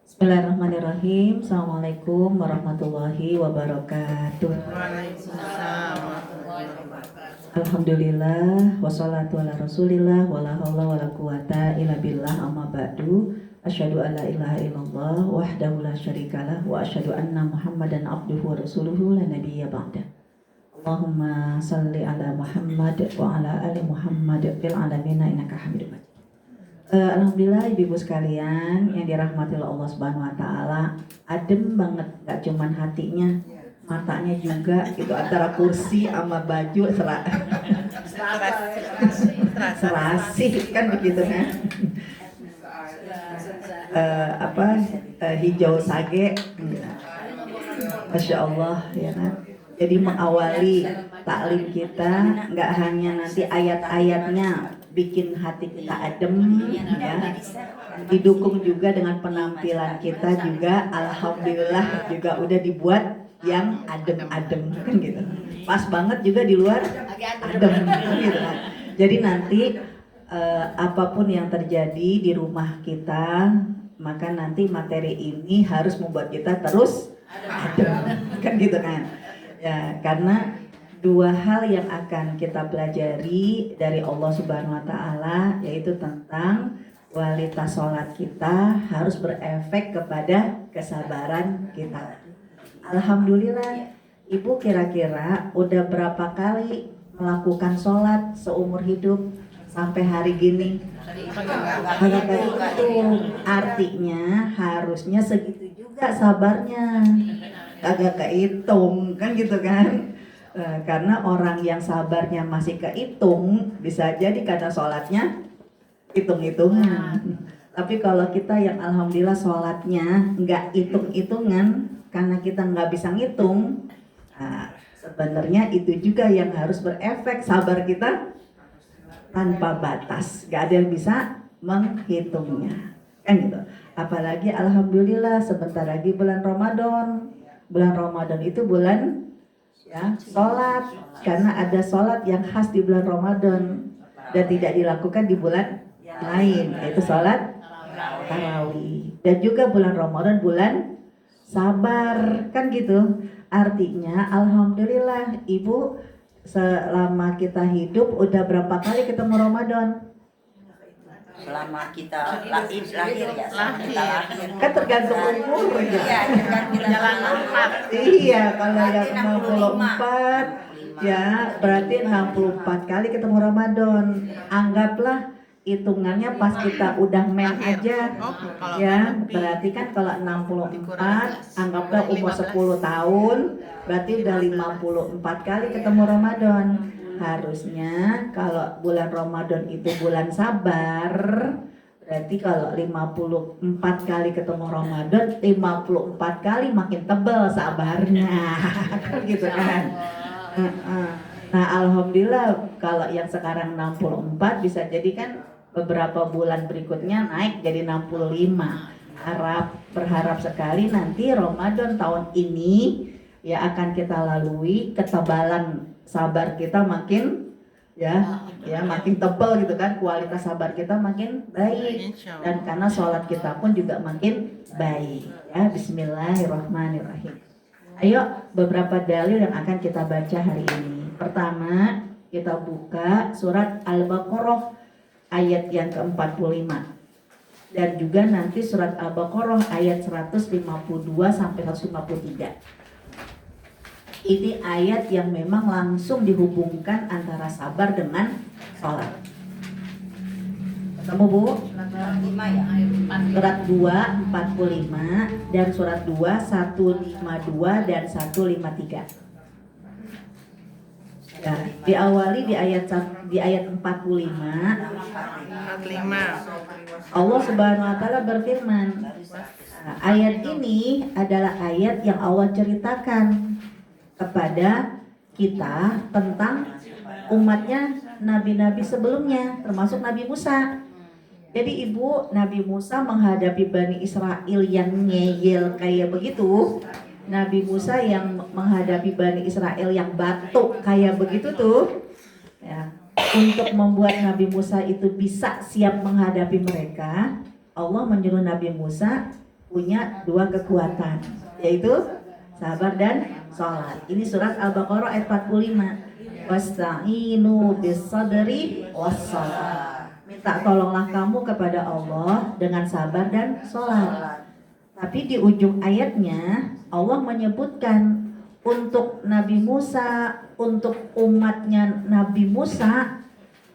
Bismillahirrahmanirrahim. Assalamualaikum warahmatullahi wabarakatuh. Waalaikumsalam warahmatullahi wabarakatuh. Alhamdulillah wassalatu ala rasulillah wala haula wala quwata illa billah amma ba'du. Asyhadu an la ilaha illallah wahdahu la syarikalah wa asyhadu anna Muhammadan abduhu wa rasuluhu la nabiyya ba'da. Allahumma salli ala Muhammad wa ala ali Muhammad fil alamin innaka Hamidum Majid. Alhamdulillah ibu-ibu sekalian yang dirahmati oleh Allah Subhanahu wa taala, adem banget, gak cuman hatinya, matanya juga itu antara kursi sama baju serasi kan begitu kan. Hijau sage, Masya Allah ya kan. Jadi mengawali taklim kita nggak hanya nanti ayat-ayatnya bikin hati kita adem ya, didukung juga dengan penampilan kita juga, alhamdulillah juga udah dibuat yang adem-adem kan gitu. Pas banget juga di luar adem gitu kan. Jadi nanti apapun yang terjadi di rumah kita, maka nanti materi ini harus membuat kita terus adem kan gitu kan. Ya, karena dua hal yang akan kita pelajari dari Allah Subhanahu wa taala, yaitu tentang kualitas sholat kita harus berefek kepada kesabaran kita. Alhamdulillah, Ibu kira-kira udah berapa kali melakukan sholat seumur hidup sampai hari gini? Kagak kehitung. Artinya harusnya segitu juga sabarnya. Kagak kehitung kan gitu kan. Karena orang yang sabarnya masih kehitung, bisa jadi karena sholatnya hitung-hitungan. Tapi kalau kita yang alhamdulillah sholatnya nggak hitung-hitungan, karena kita nggak bisa ngitung, nah, sebenarnya itu juga yang harus berefek, sabar kita tanpa batas, nggak ada yang bisa menghitungnya kan gitu. Apalagi alhamdulillah sebentar lagi bulan Ramadan. Bulan Ramadan itu bulan ya sholat, karena ada sholat yang khas di bulan Ramadan dan tidak dilakukan di bulan lain, yaitu sholat tarawih. Dan juga bulan Ramadan bulan sabar kan gitu. Artinya alhamdulillah Ibu selama kita hidup udah berapa kali ketemu Ramadan? Selama kita lahir ya, kita lahir. Kan tergantung umur ya. Iya, tergantung umur. Iya, kalau yang 64 ya berarti 64 kali ketemu Ramadan. Anggaplah hitungannya pas kita udah men aja ya, berarti kan kalau 64 anggaplah umur 10 tahun, berarti udah 54 kali ketemu Ramadan. Harusnya kalau bulan Ramadan itu bulan sabar, berarti kalau 54 kali ketemu Ramadan, 54 kali makin tebal sabarnya gitu kan. Nah alhamdulillah kalau yang sekarang 64 bisa jadi kan beberapa bulan berikutnya naik jadi 65. Berharap sekali nanti Ramadan tahun ini ya akan kita lalui, ketebalan sabar kita makin makin tebal gitu kan, kualitas sabar kita makin baik, dan karena sholat kita pun juga makin baik ya. Bismillahirrahmanirrahim. Ayo beberapa dalil yang akan kita baca hari ini. Pertama kita buka surat Al-Baqarah ayat yang ke-45 dan juga nanti surat Al-Baqarah ayat 152 sampai 153. Ini ayat yang memang langsung dihubungkan antara sabar dengan sholat. Ketemu Bu? Surat 2 45 dan surat 2 152 dan 153. Ya, diawali di ayat 45. Allah Subhanahu wa taala berfirman. Nah, ayat ini adalah ayat yang Allah ceritakan kepada kita tentang umatnya nabi-nabi sebelumnya, termasuk Nabi Musa. Jadi Ibu, Nabi Musa menghadapi Bani Israel yang ngeyel kayak begitu, Nabi Musa yang menghadapi Bani Israel yang batuk kayak begitu tuh ya, untuk membuat Nabi Musa itu bisa siap menghadapi mereka, Allah menyuruh Nabi Musa punya dua kekuatan, yaitu sabar dan sholat. Ini surat Al-Baqarah ayat 45. Wasta'inu bis-sabri was-shalah. Minta tolonglah kamu kepada Allah dengan sabar dan sholat. Tapi di ujung ayatnya Allah menyebutkan untuk Nabi Musa, untuk umatnya Nabi Musa,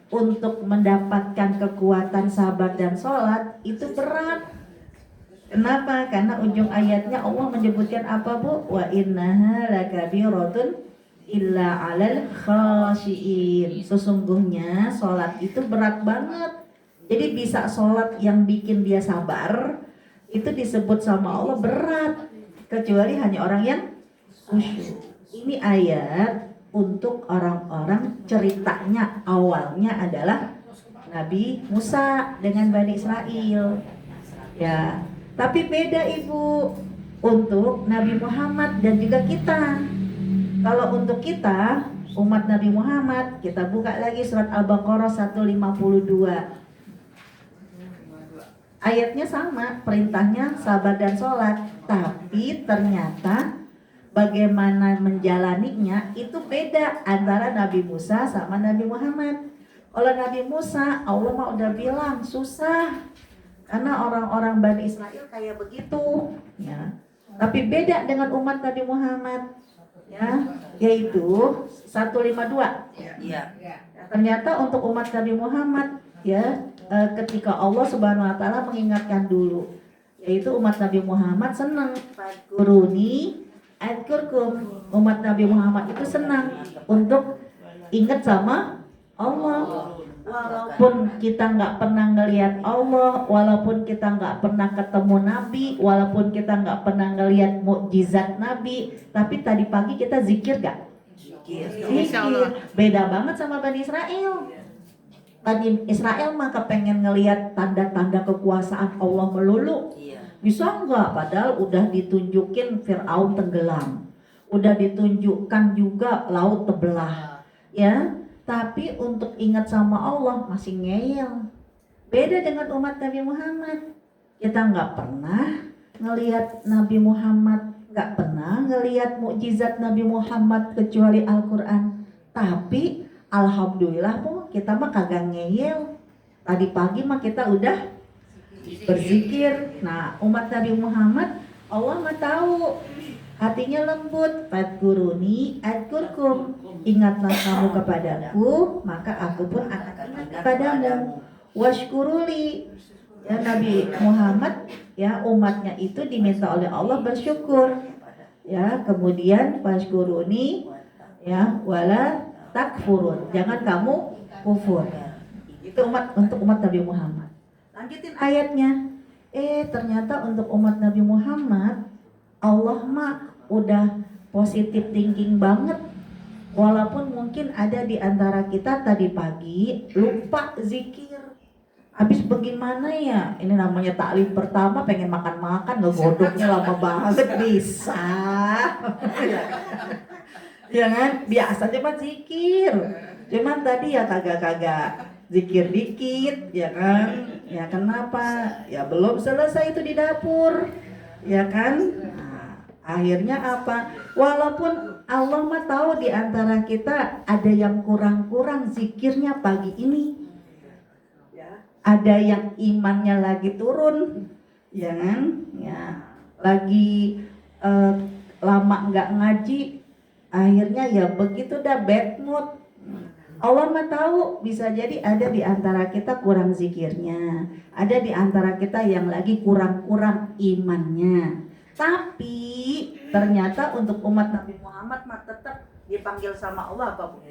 untuk mendapatkan kekuatan sabar dan sholat itu berat. Kenapa? Karena ujung ayatnya Allah menyebutkan apa, Bu? Wa innaha lakabiratun illa 'alal khashiin. Sesungguhnya sholat itu berat banget. Jadi bisa sholat yang bikin dia sabar itu disebut sama Allah berat, kecuali hanya orang yang khusyuk. Ini ayat untuk orang-orang, ceritanya awalnya adalah Nabi Musa dengan Bani Israel. Ya, tapi beda Ibu untuk Nabi Muhammad dan juga kita. Kalau untuk kita, umat Nabi Muhammad, kita buka lagi surat Al-Baqarah 152. Ayatnya sama, perintahnya sabar dan sholat, tapi ternyata bagaimana menjalaninya itu beda antara Nabi Musa sama Nabi Muhammad. Kalau Nabi Musa, Allah mah udah bilang susah, karena orang-orang Bani Israel kayak begitu, ya. Tapi beda dengan umat Nabi Muhammad, ya, yaitu 152. Iya. Ternyata untuk umat Nabi Muhammad, ya, ketika Allah Subhanahu wa taala mengingatkan dulu, yaitu umat Nabi Muhammad senang fadkuruni adkurkum. Umat Nabi Muhammad itu senang untuk ingat sama Allah. Walaupun kita nggak pernah ngelihat Allah, walaupun kita nggak pernah ketemu Nabi, walaupun kita nggak pernah ngelihat mukjizat Nabi, tapi tadi pagi kita zikir gak? Zikir. Beda banget sama Bani Israel. Bani Israel mah kepengen ngelihat tanda-tanda kekuasaan Allah melulu. Bisa enggak? Padahal udah ditunjukin Fir'aun tenggelam, udah ditunjukkan juga laut terbelah, ya. Tapi untuk ingat sama Allah masih ngeyel. Beda dengan umat Nabi Muhammad. Kita nggak pernah ngelihat Nabi Muhammad, nggak pernah ngelihat mukjizat Nabi Muhammad kecuali Al-Quran. Tapi alhamdulillah Bu, kita mah kagak ngeyel. Tadi pagi mah kita udah berzikir. Nah, umat Nabi Muhammad, Allah mah tahu hatinya lembut. Fadkuruni adkurkum. Ingatlah kamu kepadaku, maka aku pun akan ingat kepadamu. Washkuruli. Ya, Nabi Muhammad, ya, umatnya itu diminta oleh Allah bersyukur. Ya, kemudian washkuruni, ya, wala takfurun. Jangan kamu kufur. Itu untuk umat Nabi Muhammad. Lanjutin ayatnya. Ternyata untuk umat Nabi Muhammad, Allah mah udah positive thinking banget. Walaupun mungkin ada di antara kita tadi pagi lupa zikir. Habis bagaimana ya? Ini namanya taklim pertama, pengen makan-makan, ngegodoknya lama banget bisa. Ya kan? Biasa cuma zikir. Cuman tadi ya kagak-kagak zikir dikit, ya kan? Ya kenapa? Ya belum selesai itu di dapur. Ya kan? Akhirnya apa? Walaupun Allah mah tahu di antara kita ada yang kurang-kurang zikirnya pagi ini, ada yang imannya lagi turun, ya kan? Ya, lagi lama nggak ngaji, akhirnya ya begitu dah bad mood. Allah mah tahu bisa jadi ada di antara kita kurang zikirnya, ada di antara kita yang lagi kurang-kurang imannya. Tapi ternyata untuk umat Nabi Muhammad mah tetap dipanggil sama Allah apa Bu?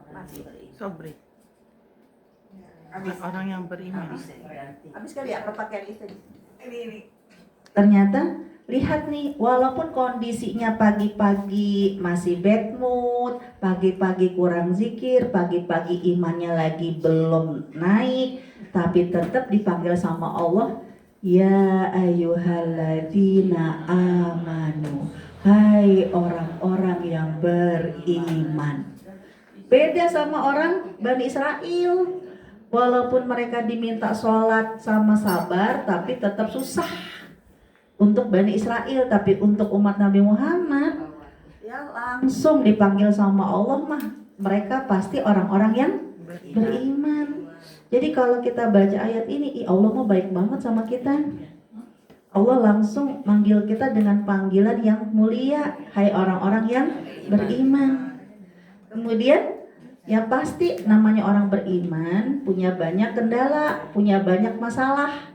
Masih Sobri. Orang yang beriman. habis kali ya perpakaian itu. Ini. Ternyata lihat nih, walaupun kondisinya pagi-pagi masih bad mood, pagi-pagi kurang zikir, pagi-pagi imannya lagi belum naik, tapi tetap dipanggil sama Allah. Ya ayyuhalladzina amanu, hai orang-orang yang beriman. Beda sama orang Bani Israel. Walaupun mereka diminta sholat sama sabar, tapi tetap susah. untuk Bani Israel, tapi untuk umat Nabi Muhammad ya langsung dipanggil sama Allah mah mereka pasti orang-orang yang beriman. Jadi kalau kita baca ayat ini, Allah mah baik banget sama kita. Allah langsung manggil kita dengan panggilan yang mulia, hai orang-orang yang beriman. Kemudian ya pasti namanya orang beriman punya banyak kendala, punya banyak masalah.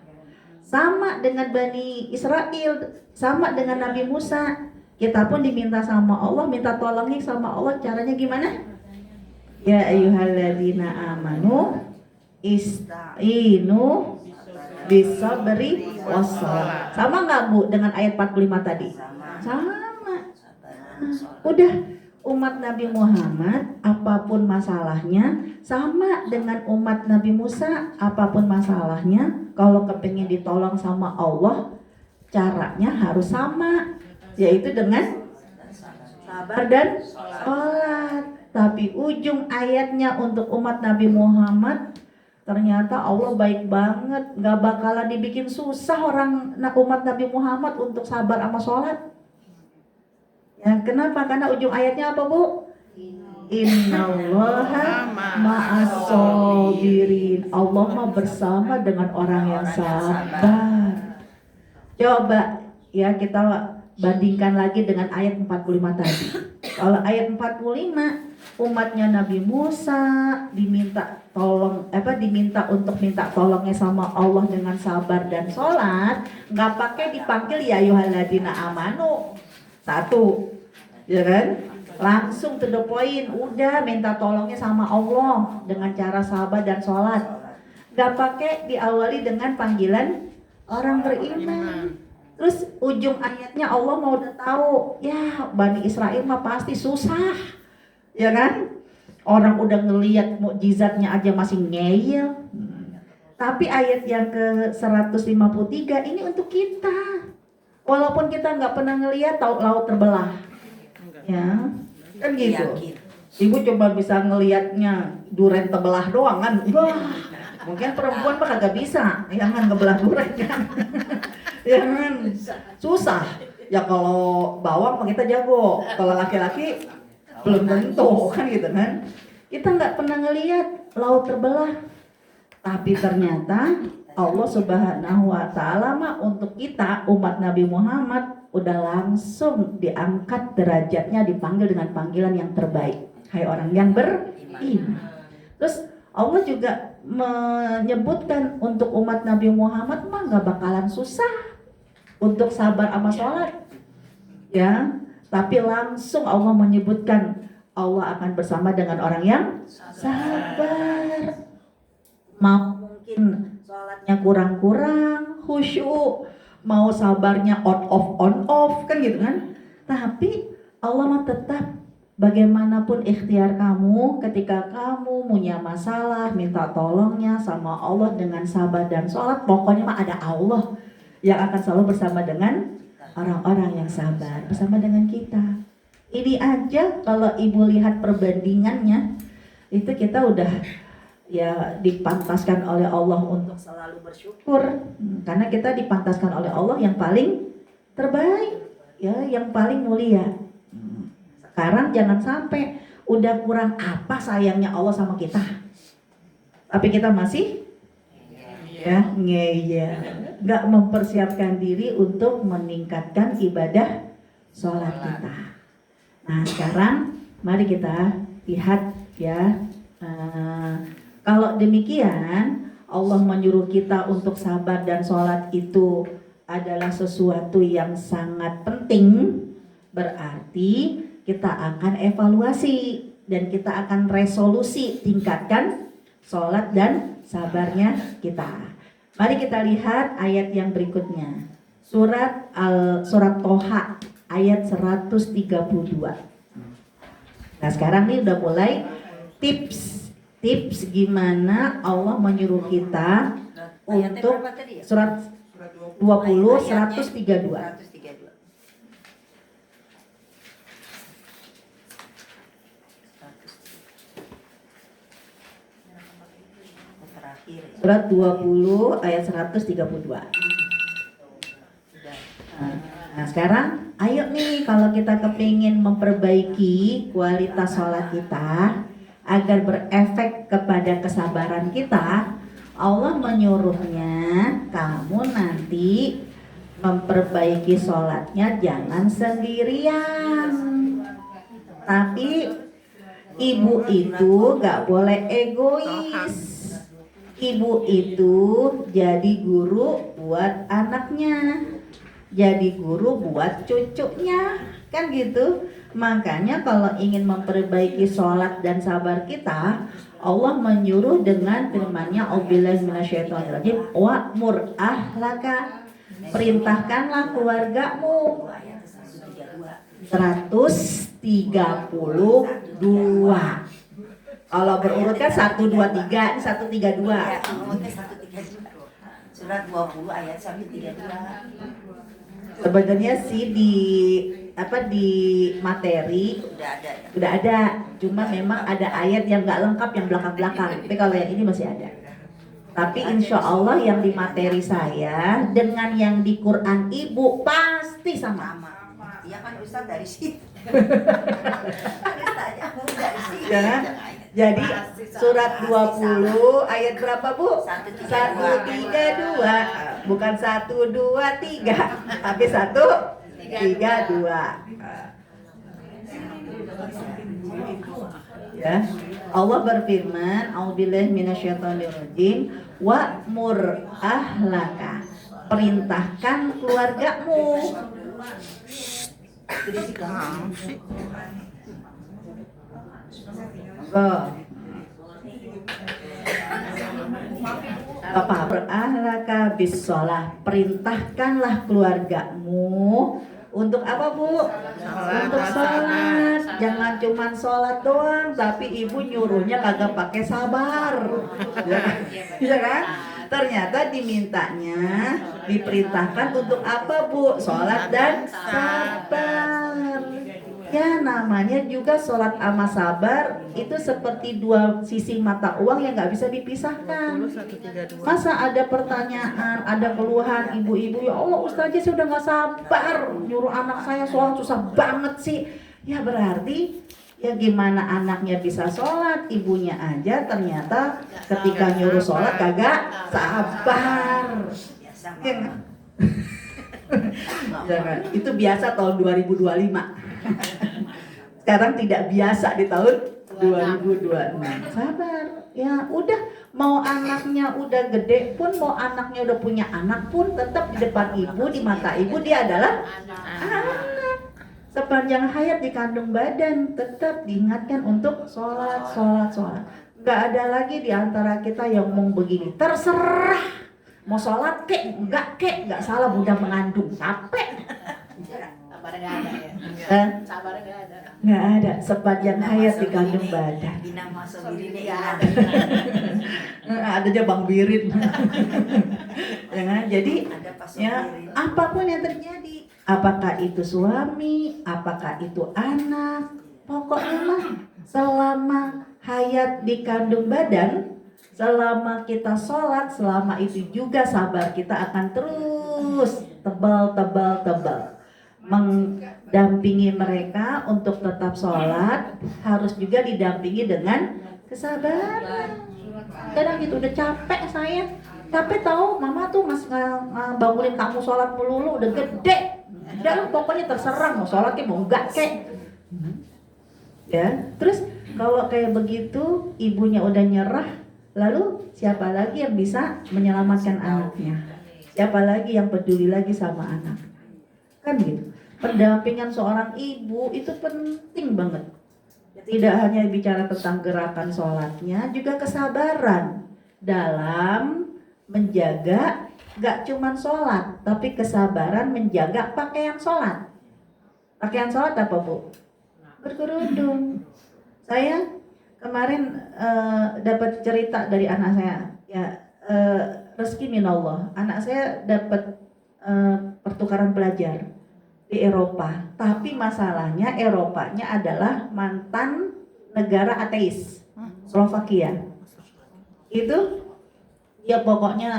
Sama dengan Bani Israel, sama dengan Nabi Musa. Kita pun diminta sama Allah, minta tolongnya sama Allah. Caranya gimana? Ya ayyuhalladzina amanu ista'inu bisabri wassalah. Sama nggak Bu dengan ayat 45 tadi? Sama. Udah, umat Nabi Muhammad apapun masalahnya sama dengan umat Nabi Musa, apapun masalahnya kalau kepingin ditolong sama Allah caranya harus sama, yaitu dengan sabar dan sholat. Tapi ujung ayatnya untuk umat Nabi Muhammad ternyata Allah baik banget, gak bakalan dibikin susah umat Nabi Muhammad untuk sabar sama sholat. Ya, kenapa? Karena ujung ayatnya apa Bu? Innallaha ma'as-shabirin. Allah mah bersama dengan orang yang sabar. Coba ya kita bandingkan lagi dengan ayat 45 tadi. Kalau ayat 45 umatnya Nabi Musa diminta untuk minta tolongnya sama Allah dengan sabar dan sholat, nggak pakai dipanggil ya ayyuhalladzina amanu satu, ya kan? Langsung to the point, udah minta tolongnya sama Allah dengan cara sabar dan sholat. Nggak pakai diawali dengan panggilan orang beriman. Terus ujung ayatnya Allah mau udah tahu, ya Bani Israel mah pasti susah, ya kan? Orang udah ngelihat mukjizatnya aja masih ngeyel. Tapi ayat yang ke 153 ini untuk kita. Walaupun kita nggak pernah ngelihat laut terbelah, ya kan gitu. Ibu coba bisa ngelihatnya duren terbelah doang kan? Wah, mungkin perempuan mah kagak bisa, ya kan ngebelah duren kan? Ya kan susah. Ya kalau bawang mah kita jago, kalau laki-laki belum tentu kan gitu kan. Kita nggak pernah ngelihat laut terbelah, tapi ternyata Allah Subhanahu wa Ta'ala mah untuk kita umat Nabi Muhammad udah langsung diangkat derajatnya, dipanggil dengan panggilan yang terbaik, hai orang yang beriman. Terus Allah juga menyebutkan untuk umat Nabi Muhammad mah nggak bakalan susah untuk sabar sama sholat, ya. Tapi langsung Allah menyebutkan Allah akan bersama dengan orang yang sabar. Mau mungkin sholatnya kurang-kurang, khusyuk, mau sabarnya on off kan gitu kan. Tapi Allah mah tetap bagaimanapun ikhtiar kamu, ketika kamu punya masalah, minta tolongnya sama Allah dengan sabar dan sholat, pokoknya mah ada Allah yang akan selalu bersama dengan orang-orang yang sabar, bersama dengan kita. Ini aja kalau ibu lihat perbandingannya, itu kita udah ya dipantaskan oleh Allah untuk selalu bersyukur, karena kita dipantaskan oleh Allah yang paling terbaik, ya, yang paling mulia. Sekarang jangan sampai udah kurang apa sayangnya Allah sama kita, tapi kita masih ya ngeyel, nggak mempersiapkan diri untuk meningkatkan ibadah sholat kita. Nah sekarang mari kita lihat ya, kalau demikian Allah menyuruh kita untuk sabar dan sholat itu adalah sesuatu yang sangat penting, berarti kita akan evaluasi dan kita akan resolusi tingkatkan sholat dan sabarnya kita. Mari kita lihat ayat yang berikutnya. Surat Toha ayat 132. Nah sekarang nih udah mulai tips gimana Allah menyuruh kita untuk surat 20 132. Surat 20 ayat 132. Nah sekarang ayo nih kalau kita kepingin memperbaiki kualitas sholat kita agar berefek kepada kesabaran kita, Allah menyuruhnya kamu nanti memperbaiki sholatnya jangan sendirian. Tapi ibu itu gak boleh egois. Ibu itu jadi guru buat anaknya, jadi guru buat cucunya, kan gitu. Makanya kalau ingin memperbaiki sholat dan sabar kita, Allah menyuruh dengan firman-Nya, "Auzubillahi minasyaitonirrajim, wa'mur ahlaka." Perintahkanlah keluargamu. 132. Kalau berurut kan 123, ini 132. Ya, ngomongnya 132. Surat 20 ayat 132. Sebenarnya sih di materi Udah ada ya. udah ada, cuma memang ada ayat yang nggak lengkap yang belakang-belakang. Tapi kalau yang ini masih ada. Tapi insya Allah yang di materi saya dengan yang di Quran ibu pasti sama. Iya kan Ustaz dari situ. Ustaznya dari situ. Ya. Jadi surat 20 ayat berapa Bu? 132. Bukan 123, tapi 132. Ya. Allah berfirman, "A'udzubillahi minasyaitonirrajim, wa'mur ahlaka." Perintahkan keluargamu. Bapak berahlaka bisolah, perintahkanlah keluargamu untuk apa Bu? Untuk sholat. Jangan cuman sholat doang, tapi ibu nyuruhnya kagak pakai sabar, ya kan? Ternyata dimintanya, diperintahkan untuk apa Bu? Sholat dan sabar. Ya namanya juga sholat sama sabar itu seperti dua sisi mata uang yang gak bisa dipisahkan. Masa ada pertanyaan, ada keluhan ibu-ibu, ya Allah Ustazah saya udah gak sabar nyuruh anak saya sholat susah banget sih. Ya berarti ya gimana anaknya bisa sholat, ibunya aja ternyata ketika nyuruh sholat kagak sabar. Ya kan? Jangan. Itu biasa tahun 2025. Sekarang tidak biasa di tahun 2026. Sabar. Ya udah, mau anaknya udah gede pun, mau anaknya udah punya anak pun, tetap di depan ibu, di mata ibu dia adalah anak. Sepanjang hayat di kandung badan tetap diingatkan untuk sholat. Gak ada lagi di antara kita yang mau begini, terserah mau sholat kek, enggak salah bunda mengandung, capek. Sabarnya nggak ada ya. Sabarnya nggak ada. Nggak ada sepanjang hayat di kandung badan. Bina masuk diri nggak ada. Ada aja Bang Birin. Ya kan? Jadi ya apapun yang terjadi, apakah itu suami, apakah itu anak, pokoknya mah selama hayat di kandung badan, selama kita sholat, selama itu juga sabar kita akan terus tebal. Mendampingi mereka untuk tetap sholat harus juga didampingi dengan kesabaran. Kadang gitu udah capek saya, capek tahu mama tuh bangunin kamu sholat melulu udah gede, udah pokoknya terserah mau sholat kayak mau enggak kayak. Ya, terus kalau kayak begitu ibunya udah nyerah, lalu siapa lagi yang bisa menyelamatkan anaknya? Siapa lagi yang peduli lagi sama anak? Kan gitu. Pendampingan seorang ibu itu penting banget. Tidak hanya bicara tentang gerakan sholatnya, juga kesabaran dalam menjaga gak cuman sholat, tapi kesabaran menjaga pakaian sholat. Pakaian sholat apa Bu? Berkerudung. Saya kemarin dapat cerita dari anak saya. Ya rezeki minallah. Anak saya dapat pertukaran pelajar di Eropa, tapi masalahnya Eropanya adalah mantan negara ateis, Slovakia. Itu dia pokoknya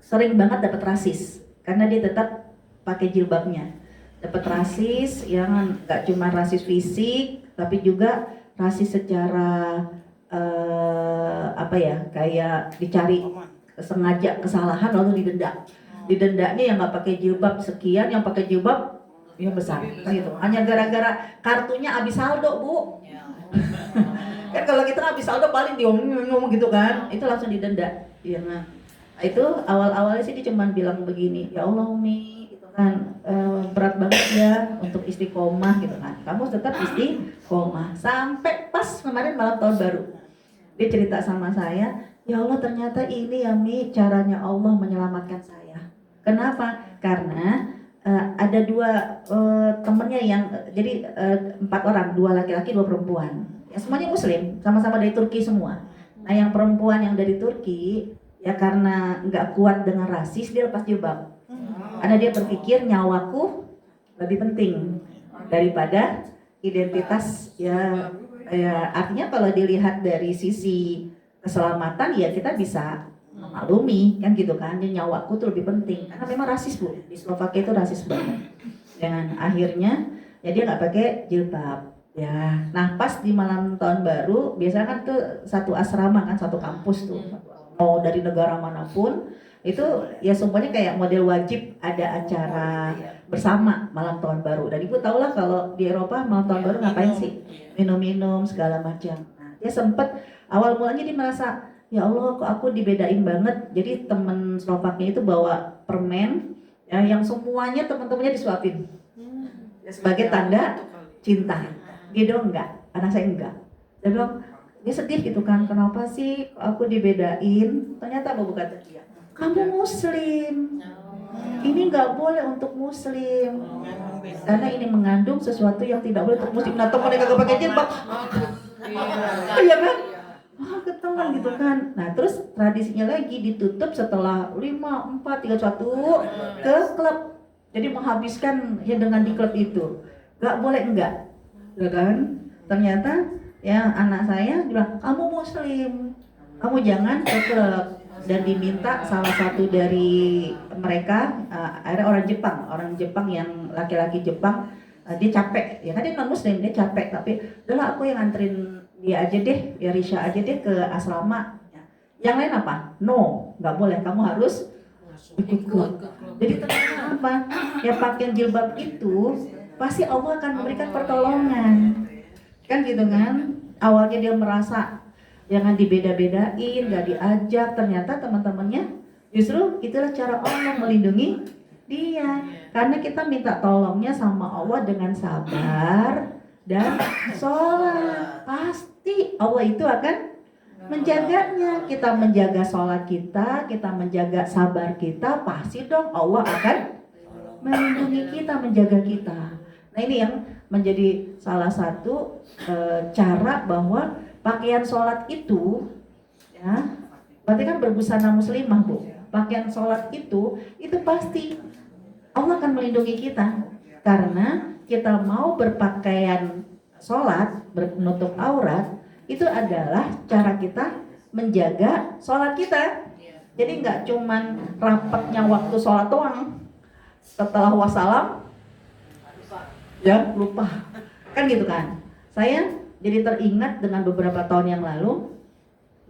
sering banget dapat rasis karena dia tetap pakai jilbabnya. Dapat rasis yang nggak cuma rasis fisik, tapi juga rasis secara apa ya, kayak dicari sengaja kesalahan lalu didenda. Didendanya yang nggak pakai jilbab sekian, yang pakai jilbab yang besar, gitu. Hanya gara-gara kartunya habis saldo, Bu. Kan kalau kita habis saldo paling diomong gitu kan, itu langsung didenda. Ya, nah, itu awal-awalnya sih dia cuma bilang begini, ya Allah Umi, gitu kan, berat banget ya untuk istiqomah gitu kan. Kamu tetap istiqomah sampai pas kemarin malam tahun baru. Dia cerita sama saya, ya Allah ternyata ini ya Mi, caranya Allah menyelamatkan saya. Kenapa? Karena ada dua temennya yang jadi 4 orang, 2 laki-laki 2 perempuan. Ya semuanya Muslim, sama-sama dari Turki semua. Nah yang perempuan yang dari Turki ya karena nggak kuat dengan rasis dia lepas jilbab. Karena dia berpikir nyawaku lebih penting daripada identitas ya artinya kalau dilihat dari sisi keselamatan ya kita bisa memaklumi kan gitu kan, nyawaku tuh lebih penting karena memang rasis Bu, di Slovakia itu rasis banget. Dengan akhirnya ya dia nggak pakai jilbab ya. Nah pas di malam tahun baru biasanya kan tuh satu asrama kan, satu kampus tuh mau dari negara manapun itu ya semuanya kayak model wajib ada acara bersama malam tahun baru. Dan Ibu tau lah kalau di Eropa malam tahun baru ngapain sih, minum-minum segala macam. Nah, dia sempet awal mulanya dia merasa ya Allah kok aku dibedain banget. Jadi temen Slovakia itu bawa permen ya, yang semuanya teman-temannya disuapin ya, sebagai tanda cinta. Dia dong enggak, anak saya enggak. Dia bilang dia sedih gitu kan, kenapa sih aku dibedain? Ternyata Bapak kata dia, kamu Muslim, ini nggak boleh untuk Muslim karena ini mengandung sesuatu yang tidak boleh untuk Muslim. Nah temennya kagak pakai jilbab, iya kan? Wah ketahuan gitu kan. Nah terus tradisinya lagi ditutup setelah 5, 4, 3, 1 ke klub. Jadi menghabiskan ya dengan di klub itu. Gak boleh enggak, ya kan? Ternyata ya anak saya bilang kamu Muslim, kamu jangan ke klub. Dan diminta salah satu dari mereka, ada orang Jepang yang laki-laki Jepang, dia capek, ya kan dia non Muslim, dia capek tapi udahlah aku yang nganterin dia aja deh, ya Risha aja deh ke asrama. Yang lain apa? No, nggak boleh, kamu harus ikut klub. Jadi ternyata apa? Ya pakaian jilbab itu pasti Allah akan memberikan pertolongan, kan gitu kan? Awalnya dia merasa jangan dibeda-bedain, gak diajak, ternyata teman-temannya justru itulah cara Allah melindungi dia. Karena kita minta tolongnya sama Allah dengan sabar dan sholat, pasti Allah itu akan menjaganya. Kita menjaga sholat kita menjaga sabar kita, pasti dong Allah akan melindungi kita, menjaga kita. Nah ini yang menjadi salah satu cara bahwa pakaian sholat itu, ya, berarti kan berbusana muslimah Bu. Pakaian sholat itu pasti Allah akan melindungi kita karena kita mau berpakaian sholat, menutup aurat, itu adalah cara kita menjaga sholat kita. Jadi nggak cuman rapatnya waktu sholat doang, setelah wassalam, ya lupa, kan gitu kan. Saya jadi teringat dengan beberapa tahun yang lalu,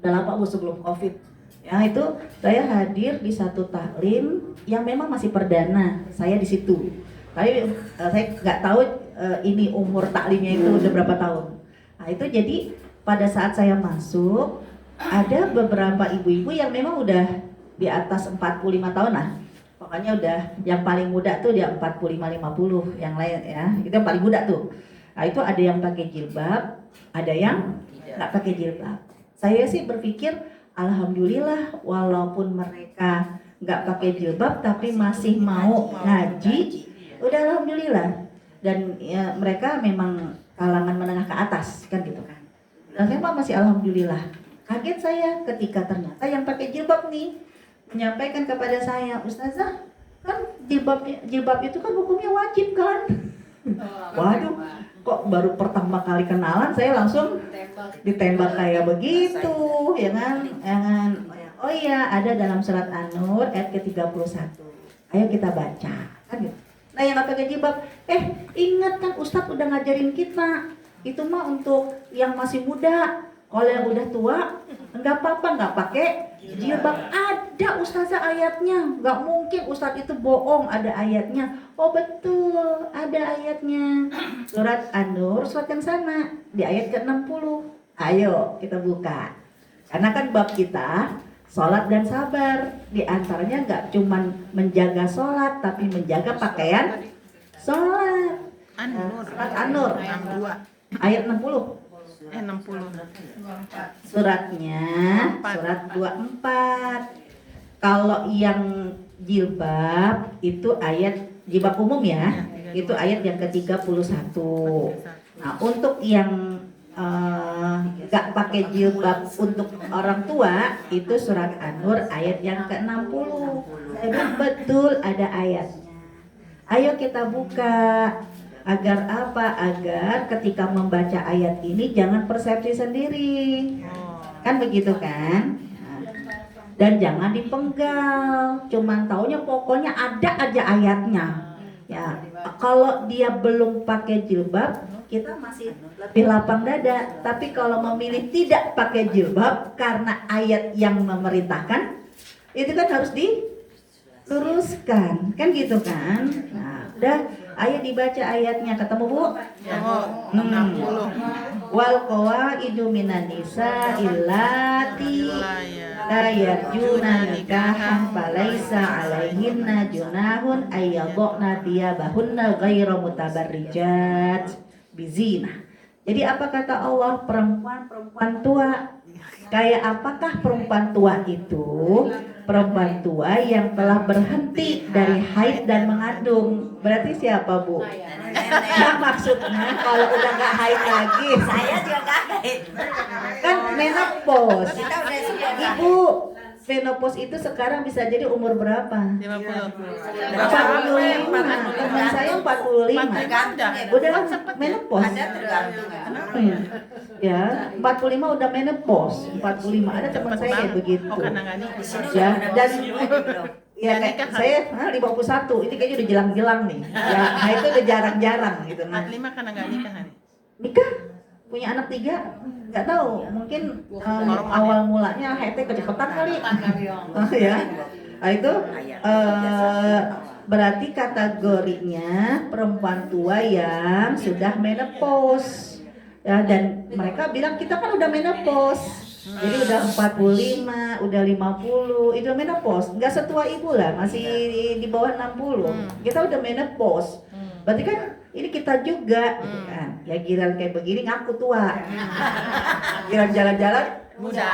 udah lama Bu sebelum Covid. Ya itu saya hadir di satu taklim yang memang masih perdana saya di situ. Tapi saya nggak tahu ini umur taklimnya itu udah berapa tahun. Nah itu jadi pada saat saya masuk ada beberapa ibu-ibu yang memang udah di atas 45 tahun lah. Pokoknya udah yang paling muda tuh dia 45-50, yang lain ya itu yang paling muda tuh. Nah itu ada yang pakai jilbab, ada yang nggak pakai jilbab. Saya sih berpikir alhamdulillah walaupun mereka nggak pakai jilbab tapi masih mau ngaji, udah alhamdulillah. Dan ya, mereka memang kalangan menengah ke atas kan gitu kan. Dan memang masih alhamdulillah. Kaget saya ketika ternyata yang pakai jilbab nih menyampaikan kepada saya, Ustazah kan jilbab itu kan hukumnya wajib kan. Waduh, kok baru pertama kali kenalan saya langsung ditembak kayak begitu, ya kan? Oh iya, ada dalam surat An-Nur ayat ke-31. Ayo kita baca, kan gitu. Nah yang nggak pakai jilbab, ingat kan Ustadz udah ngajarin kita, itu mah untuk yang masih muda. Kalau yang udah tua, nggak apa-apa nggak pakai jilbab. Ada ustazah ayatnya, nggak mungkin ustadz itu bohong, ada ayatnya. Oh betul, ada ayatnya. Surat An-Nur, surat yang sama, di ayat ke-60. Ayo kita buka. Karena kan bab kita sholat dan sabar, di antaranya nggak cuman menjaga sholat, tapi menjaga pakaian sholat. Surat An-Nur, ayat 60. 60. Suratnya surat 24. Kalau yang jilbab itu ayat jilbab umum ya, itu ayat yang ke-31. Nah, untuk yang gak pakai jilbab untuk orang tua itu surat An-Nur ayat yang ke-60. Saya bilang betul ada ayatnya. Ayo kita buka. Agar apa? Agar ketika membaca ayat ini jangan persepsi sendiri. Kan begitu kan? Dan jangan dipenggal. Cuman taunya pokoknya ada aja ayatnya. Ya, kalau dia belum pakai jilbab, kita masih lebih lapang dada. Tapi kalau memilih tidak pakai jilbab karena ayat yang memerintahkan, itu kan harus diluruskan. Kan gitu kan? Nah, udah. Ayo dibaca ayatnya, ketemu Bu? Ya, 60. Wal qawaidu minan nisa illati la yarjuna nikahan falaisa alaihinna junahun ayyadna thiyabahunna ghairu mutabarrijat bizina. Jadi apa kata Allah? Perempuan tua. Kayak apakah perempuan tua itu? Perempuan tua yang telah berhenti dari haid dan mengandung. Berarti siapa Bu? Nah, maksudnya kalau udah gak haid lagi. Saya juga gak haid. Kan menopause. Kita udah sudah Ibu, menopause itu sekarang bisa jadi umur berapa? 50. 45. Teman saya 45. tergantung ya. Udah kan menopause. Ada tergantung ya. Kenapa ya? 45 udah menopause. 45 ada teman saya kayak begitu. Oh, karena nggak Di nikah. sini Ya, udah dan belum. ya kayak saya 51, ini kayaknya udah jelang-jelang nih. Ya, nah itu udah jarang-jarang gitu. Nah, 45 karena nggak nikah kan? nikah punya anak 3 nggak tahu, mungkin awal mulanya haidnya kecepatan kali. Ya. Nah itu berarti kategorinya perempuan tua yang sudah menopause. Ya, dan mereka bilang kita kan udah menopause. Jadi udah 45, udah 50, itu menopause. Enggak setua ibu lah, masih di bawah 60. Kita udah menopause. Berarti kan ini kita juga gitu kan. Ya giliran kayak begini ngaku tua. Giliran jalan-jalan Muda.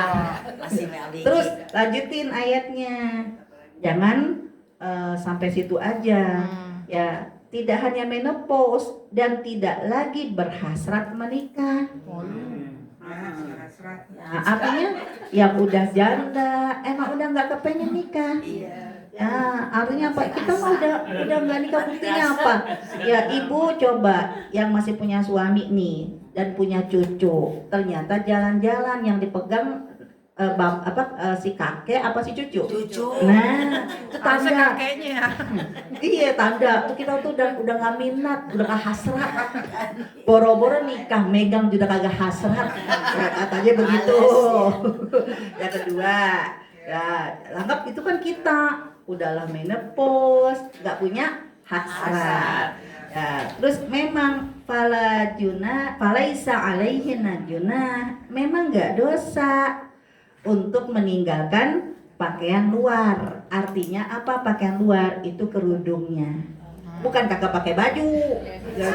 Masih meldik. Terus lanjutin ayatnya. Jangan sampai situ aja. Ya, tidak hanya menopause dan tidak lagi berhasrat menikah. Ya, artinya yang udah janda emang udah nggak kepengen nikah. Ya, artinya apa? Kita mah udah nggak nikah, buktinya apa? Ya ibu coba yang masih punya suami nih dan punya cucu, ternyata jalan-jalan yang dipegang si kakek apa si cucu? Cucu. Nah, itu Harusnya tanda. kakeknya ya. Iya tanda. Tuh kita tuh udah nggak minat, udah nggak hasrat. Boro-boro nikah, megang juga kagak hasrat. Ya, katanya begitu. Yang kedua, ya anggap itu kan kita udahlah menopause, nggak punya hasrat. Ya, terus memang falaisa alaihinna junah, memang nggak dosa untuk meninggalkan pakaian luar. Artinya apa pakaian luar? Itu kerudungnya. Bukan kakak pakai baju. Ya,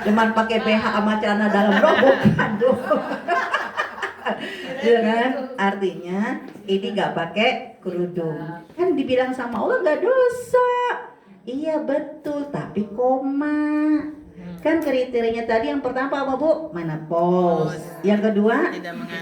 cuman pakai BH sama celana dalam doang, bukan tuh. Ya kan? Artinya ini nggak pakai kerudung. Kan dibilang sama Allah nggak dosa. Iya betul, tapi koma. Kan kriterianya tadi yang pertama apa Bu? Menopause. Yang kedua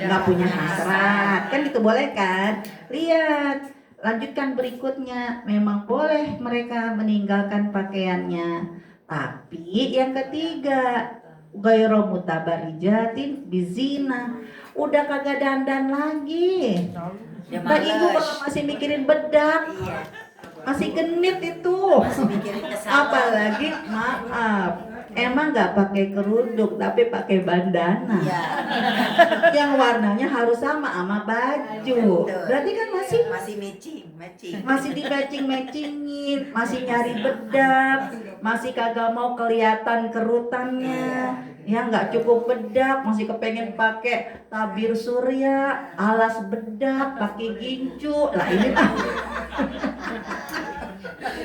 nggak punya hasrat. Kan gitu boleh kan? Lihat, lanjutkan berikutnya. Memang boleh mereka meninggalkan pakaiannya. Tapi yang ketiga, ghairu mutabarrijatin bizina. Udah kagak dandan lagi. Dia Nah, ibu males. kalau masih mikirin bedak. Iya. masih genit itu. Masih mikirin kesalahan. Apalagi maaf, emang nggak pakai kerudung tapi pakai bandana. Iya. Yang warnanya harus sama baju. Betul. Berarti kan masih Masih di matchingin, masih nyari bedak, masih kagak mau kelihatan kerutannya, ya nggak cukup bedak, masih kepengen pakai tabir surya, alas bedak, pakai gincu, lah ini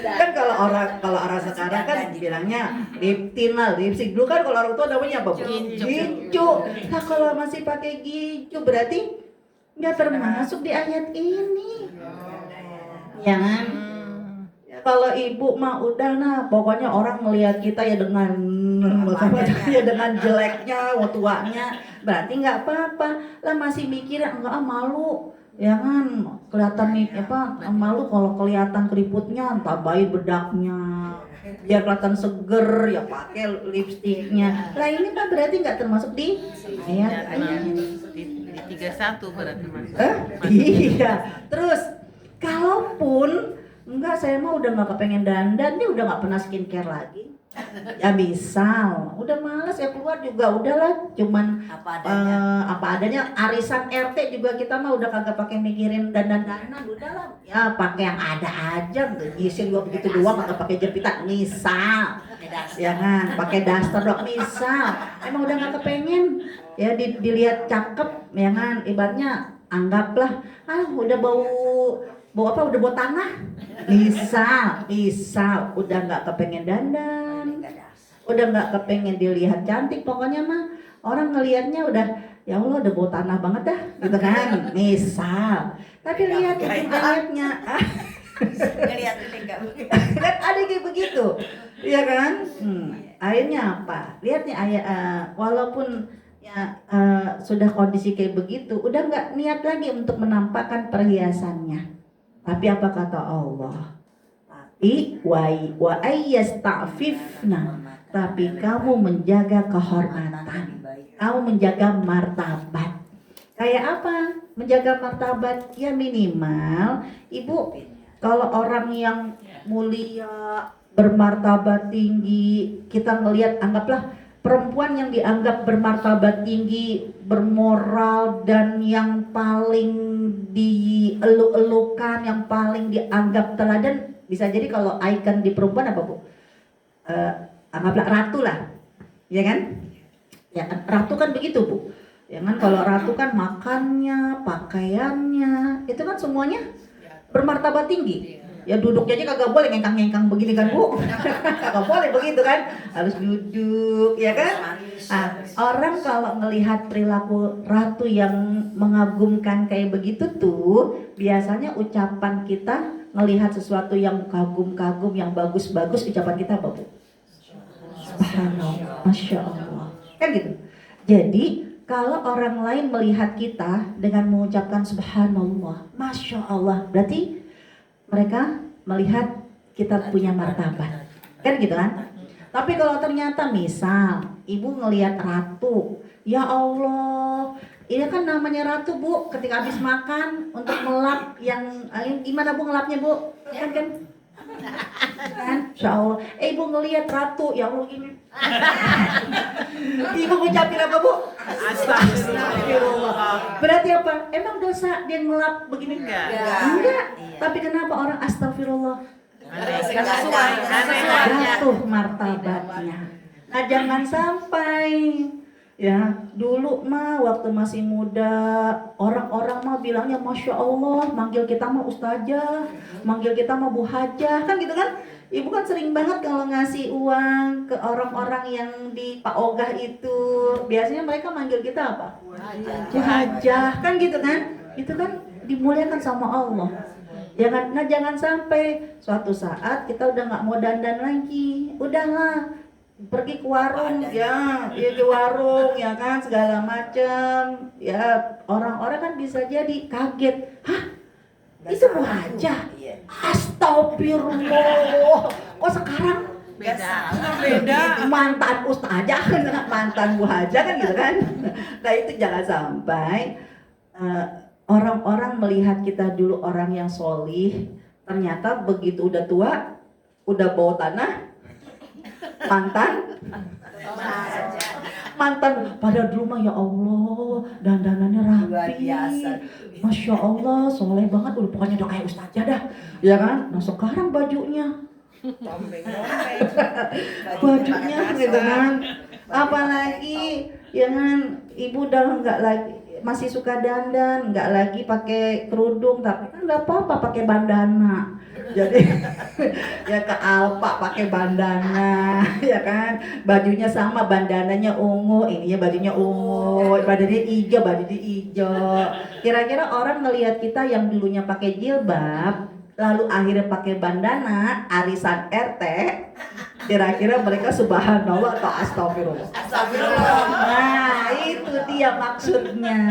kan kalau orang sekarang kan bilangnya lip tint lah, lipstick. Dulu kan kalau orang tua namanya apa? Gincu. Nah kalau masih pakai gincu berarti nggak termasuk di ayat ini. Ya kan? Kalau ibu mah udah pokoknya orang melihat kita ya dengan jeleknya, tuanya, berarti nggak apa-apa lah, masih mikir enggak malu, ya kan, kelihatan nih malu kalau kelihatan keriputnya, tambahin bedaknya, biar kelihatan seger ya pakai lipstiknya. Lah ini mah berarti nggak termasuk di ayat ini. Di 31 berarti Mas. Iya. Terus kalaupun enggak, saya mah udah nggak kepengen dandan, dia udah nggak pernah skincare lagi. Ya misal, udah malas ya keluar juga, udahlah, cuman apa adanya. Arisan RT juga kita mah udah kagak pakai mikirin dandan-dandan, udahlah, ya pakai yang ada aja, ngisi juga begitu doang, kagak pakai jepitan, misal, ya kan, pakai daster doang, misal, emang udah nggak kepengen, ya dilihat cakep, ya kan, ibaratnya anggaplah, udah udah bau tanah, misal udah nggak kepengen dandan, udah nggak kepengen dilihat cantik, pokoknya mah orang ngelihatnya udah ya Allah udah bau tanah banget dah, gitu kan, misal. Tapi lihat ayatnya, kan ada kayak begitu, ya kan? Akhirnya apa? Lihat nih ayat, walaupun ya sudah kondisi kayak begitu, udah nggak niat lagi untuk menampakkan perhiasannya. Tapi apa kata Allah? Tapi wa ayyasta'fifna, tapi kamu menjaga kehormatan, kamu menjaga martabat. Kayak apa? Menjaga martabat ya minimal ibu, kalau orang yang mulia, bermartabat tinggi, kita ngelihat, anggaplah perempuan yang dianggap bermartabat tinggi, bermoral, dan yang paling dieluk-elukan, yang paling dianggap teladan, bisa jadi kalau ikon di perempuan apa Bu? Anggaplah ratu lah, ya kan? Ya ratu kan begitu Bu. Ya kan, kalau ratu kan makannya, pakaiannya, itu kan semuanya bermartabat tinggi. Ya duduknya aja kagak boleh ngengkang-ngengkang begini kan Bu. Kagak boleh begitu kan, harus duduk, ya kan. Nah, orang kalau melihat perilaku ratu yang mengagumkan kayak begitu tuh, biasanya ucapan kita melihat sesuatu yang kagum-kagum, yang bagus-bagus, ucapan kita apa Bu? Subhanallah, Masya Allah, kan gitu. Jadi kalau orang lain melihat kita dengan mengucapkan Subhanallah, Masya Allah, berarti mereka melihat kita punya martabat, kan gitu kan? Tapi kalau ternyata misal ibu ngelihat ratu, ya Allah, ini kan namanya ratu Bu, ketika habis makan untuk melap yang gimana Bu ngelapnya Bu? Kan Insya Allah, ibu ngelihat ratu, ya Allah gini. Ibu ngucapin apa Bu? Astagfirullah. Berarti apa? Emang dosa dia ngelap begini? Enggak. Tapi kenapa orang astagfirullah? Jatuh martabatnya. Nah jangan sampai ya, dulu mah waktu masih muda, orang-orang mah bilangnya Masya Allah, manggil kita mah ustazah, manggil kita mah bu hajah, kan gitu kan. Ibu kan sering banget kalau ngasih uang ke orang-orang yang di Pak Ogah itu, biasanya mereka manggil kita apa? Bu hajah, kan gitu kan. Itu kan dimuliakan sama Allah. Jangan sampai suatu saat kita udah nggak mau dandan lagi, udahlah pergi ke warung, ya di warung, ya kan, segala macem, ya orang-orang kan bisa jadi kaget, hah itu Bu Hajah, astagfirullah, kok sekarang beda, mantan ustazah, mantan Bu Hajah, kan gitu kan. Nah itu jangan sampai orang-orang melihat kita dulu orang yang solih, Ternyata begitu udah tua, udah bau tanah, mantan pada dulu mah ya Allah dandanannya Luar rapi, biasa. Masya Allah soleh banget, udah pokoknya udah kayak ustazah dah, ya kan? Nah sekarang bajunya gitu kan, apalagi ya kan ibu udah nggak lagi masih suka dandan, nggak lagi pakai kerudung, tapi kan nggak apa-apa pakai bandana. Jadi ya ke Alfa pakai bandana, ya kan? Bajunya sama, bandananya ungu, ininya bajunya ungu, badannya hijau, bajunya hijau. Kira-kira orang ngelihat kita yang dulunya pakai jilbab, lalu akhirnya pakai bandana, arisan RT, kira-kira mereka subhanallah atau astagfirullah. Astagfirullah. Nah, itu dia maksudnya.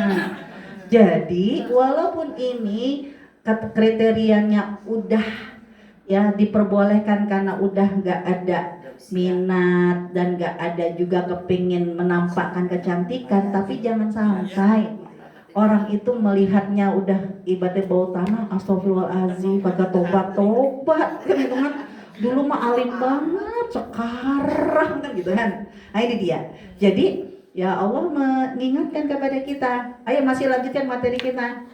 Jadi, walaupun ini kriterianya udah ya diperbolehkan karena udah nggak ada minat dan nggak ada juga kepingin menampakkan kecantikan, tapi jangan sampai orang itu melihatnya udah ibadah bau tanah, astagfirullahaladzim, kagak tobat kan gitu kan. Dulu mah alim banget, sekarang kan gitu kan. Nah ini dia. Jadi ya Allah mengingatkan kepada kita. Ayo masih lanjutkan materi kita.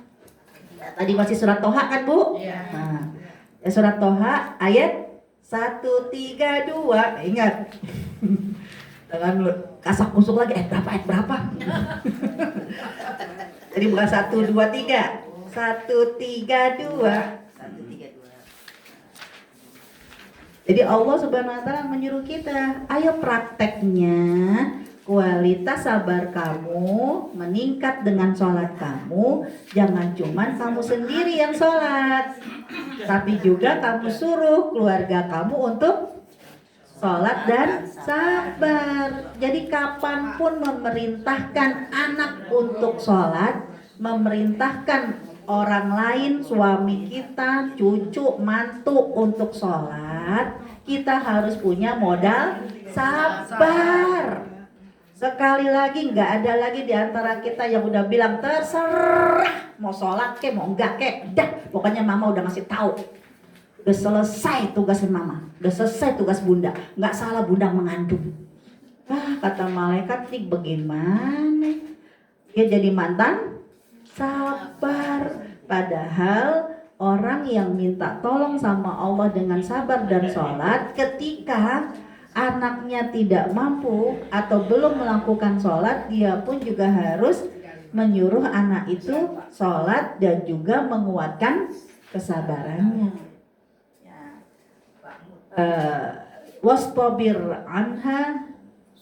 Tadi masih surat Toha kan Bu? Iya. Nah, ya surat Toha ayat 132. Ingat. Dengan kasak kusuk lagi ayat berapa? Jadi bukan 1, 2, 3. 132. Jadi Allah Subhanahu wa taala menyuruh kita, ayo prakteknya kualitas sabar kamu meningkat dengan sholat kamu. Jangan cuman kamu sendiri yang sholat, tapi juga kamu suruh keluarga kamu untuk sholat dan sabar. Jadi kapanpun memerintahkan anak untuk sholat, memerintahkan orang lain, suami kita, cucu, mantu untuk sholat, kita harus punya modal sabar. Sekali lagi nggak ada lagi di antara kita yang udah bilang terserah mau sholat ke mau enggak ke, dah pokoknya mama udah ngasih tahu, udah selesai tugasnya mama, udah selesai tugas bunda, nggak salah bunda mengandung. Kata malaikat nih bagaimana dia jadi mantan sabar, padahal orang yang minta tolong sama Allah dengan sabar dan sholat, ketika anaknya tidak mampu atau belum melakukan sholat, dia pun juga harus menyuruh anak itu sholat dan juga menguatkan kesabarannya. Wastabir anha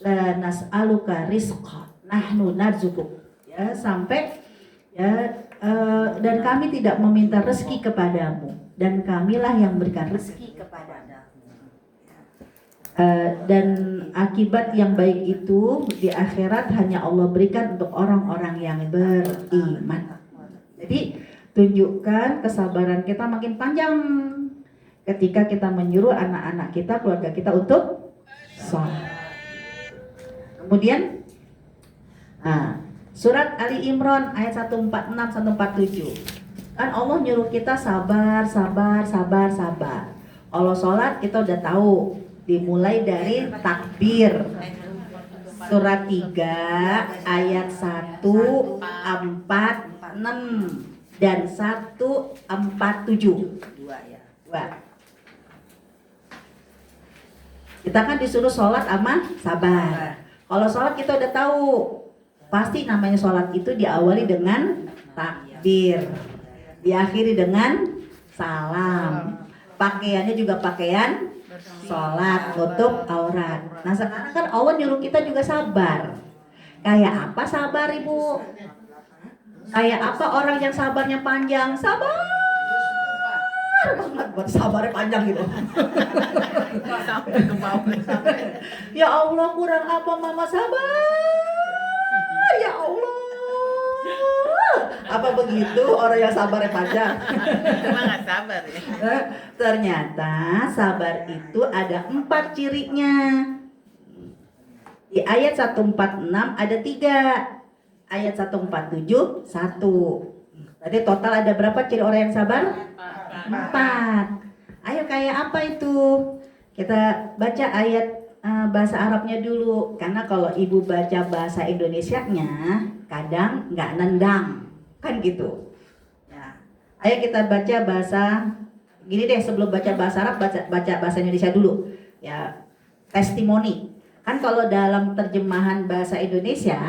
la nas'aluka rizqa nahnu narzukuk, ya sampai ya dan kami tidak meminta rezeki kepadamu, dan kamilah yang berikan rezeki kepadamu. Dan akibat yang baik itu di akhirat hanya Allah berikan untuk orang-orang yang beriman. Jadi tunjukkan kesabaran kita makin panjang ketika kita menyuruh anak-anak kita, keluarga kita untuk sholat. Kemudian surat Ali Imran ayat 146-147. Kan Allah nyuruh kita sabar. Kalau sholat kita udah tahu, dimulai dari takbir. Surat 3 ayat 146 dan 147. Dua. Kita kan disuruh sholat sama sabar. Kalau sholat kita udah tahu, pasti namanya sholat itu diawali dengan takbir, diakhiri dengan salam. Pakaiannya juga pakaian sholat, tutup aurat. Nah sekarang kan Allah nyuruh kita juga sabar. Kayak apa sabar Ibu? Kayak apa orang yang sabarnya panjang? Sabar banget, buat sabarnya panjang gitu. Sampai ke bawah. Ya Allah, kurang apa mama sabar? Ya Allah. Apa begitu orang yang sabarnya panjang? Emang gak sabar ya. Ternyata sabar itu ada 4 cirinya. Di ayat 146 ada 3, ayat 147 1. Berarti total ada berapa ciri orang yang sabar? 4. Ayo kayak apa itu? Kita baca ayat bahasa Arabnya dulu. Karena kalau ibu baca bahasa Indonesianya kadang nggak nendang, kan gitu. Ya. Ayo kita baca bahasa gini deh, sebelum baca bahasa Arab baca bahasa Indonesia dulu. Ya, testimoni. Kan kalau dalam terjemahan bahasa Indonesia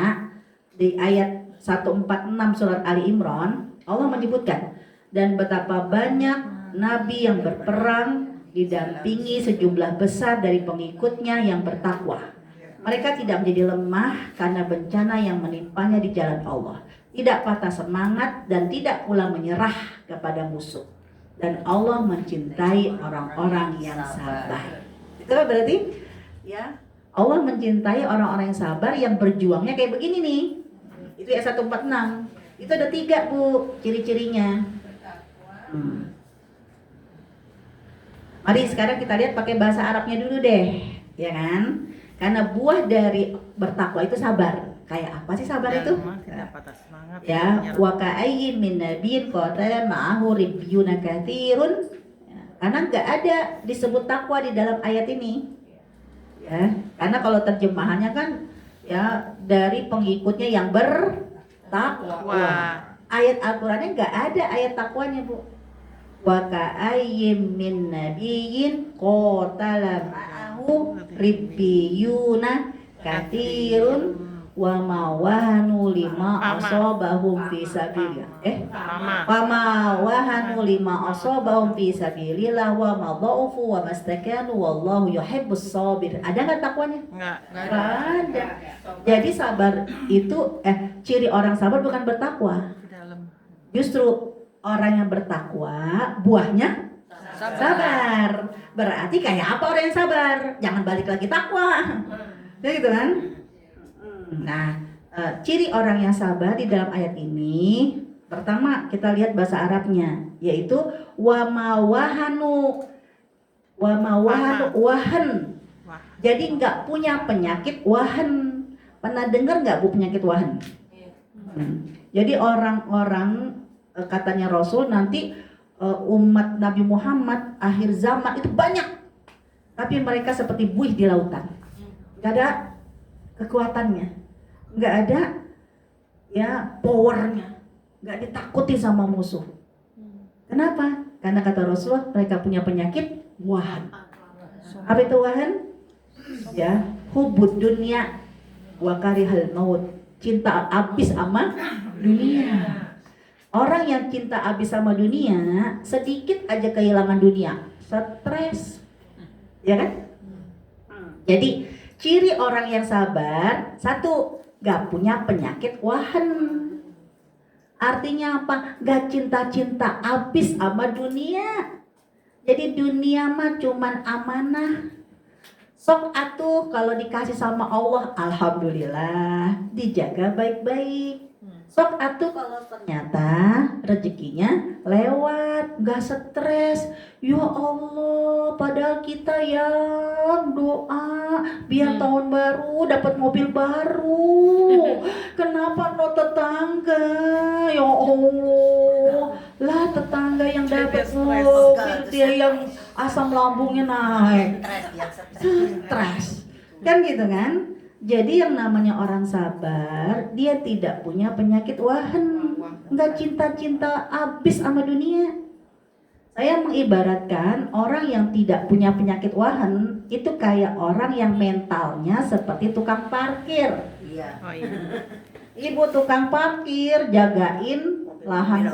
di ayat 146 surat Ali Imran, Allah menyebutkan dan betapa banyak nabi yang berperang didampingi sejumlah besar dari pengikutnya yang bertakwa. Mereka tidak menjadi lemah karena bencana yang menimpanya di jalan Allah, tidak patah semangat dan tidak pula menyerah kepada musuh. Dan Allah mencintai orang-orang yang sabar. Itu berarti ya, Allah mencintai orang-orang yang sabar yang berjuangnya kayak begini nih. Itu ayat 146. Itu ada 3 Bu ciri-cirinya. Mari sekarang kita lihat pakai bahasa Arabnya dulu deh, ya kan? Karena buah dari bertakwa itu sabar. Kayak apa sih sabar itu? Tidak patah semangat. Ya, wa ka'ayyin min nabiyyin qatala ma'ahu ribyuna katsirun. Karena nggak ada disebut takwa di dalam ayat ini. Ya, karena kalau terjemahannya kan ya dari pengikutnya yang bertakwa. Ayat Al-Qur'annya nggak ada ayat takwanya, Bu. Wa ka'ayyim min nabiyyin qatala ma'ahu ribbiyuna katsirun wa mawahanu lima asabahum fi sabilillah. Wa mawahanu lima asabahum fi sabilillah wa madha'ufu wa mastakanu wallahu yuhibbus sabir. Ada enggak takwanya? Enggak ada. Jadi sabar itu ciri orang sabar bukan bertakwa. Justru orang yang bertakwa buahnya sabar. Berarti kayak apa orang yang sabar? Jangan balik lagi takwa. Ya gitu kan? Nah, ciri orang yang sabar di dalam ayat ini, pertama kita lihat bahasa Arabnya, yaitu wamawahanu. Wahan. Jadi nggak punya penyakit wahan. Pernah dengar nggak Bu penyakit wahan? Jadi orang-orang katanya Rasul nanti umat Nabi Muhammad akhir zaman itu banyak, tapi mereka seperti buih di lautan, nggak ada kekuatannya, nggak ada ya powernya, nggak ditakuti sama musuh. Kenapa? Karena kata Rasulullah mereka punya penyakit wahan. Apa itu wahan? Ya, hubud dunia wa karihal maut, cinta habis sama dunia. Orang yang cinta habis sama dunia, sedikit aja kehilangan dunia, stres, ya kan? Jadi ciri orang yang sabar, satu, gak punya penyakit wahan. Artinya apa? Gak cinta-cinta habis sama dunia. Jadi dunia mah cuman amanah. Sok atuh kalau dikasih sama Allah, alhamdulillah, dijaga baik-baik. Sok atuh kalau ternyata rezekinya lewat, gak stres. Ya Allah, padahal kita yang doa biar tahun baru dapat mobil baru. Kenapa no tetangga? Ya Allah, lah tetangga yang dapat mobil, dia yang asam lambungnya naik. Stres. Kan gitu kan? Jadi yang namanya orang sabar, dia tidak punya penyakit wahan, nggak cinta-cinta habis sama dunia. Saya mengibaratkan orang yang tidak punya penyakit wahan itu kayak orang yang mentalnya seperti tukang parkir. Iya. Ibu tukang parkir jagain lahan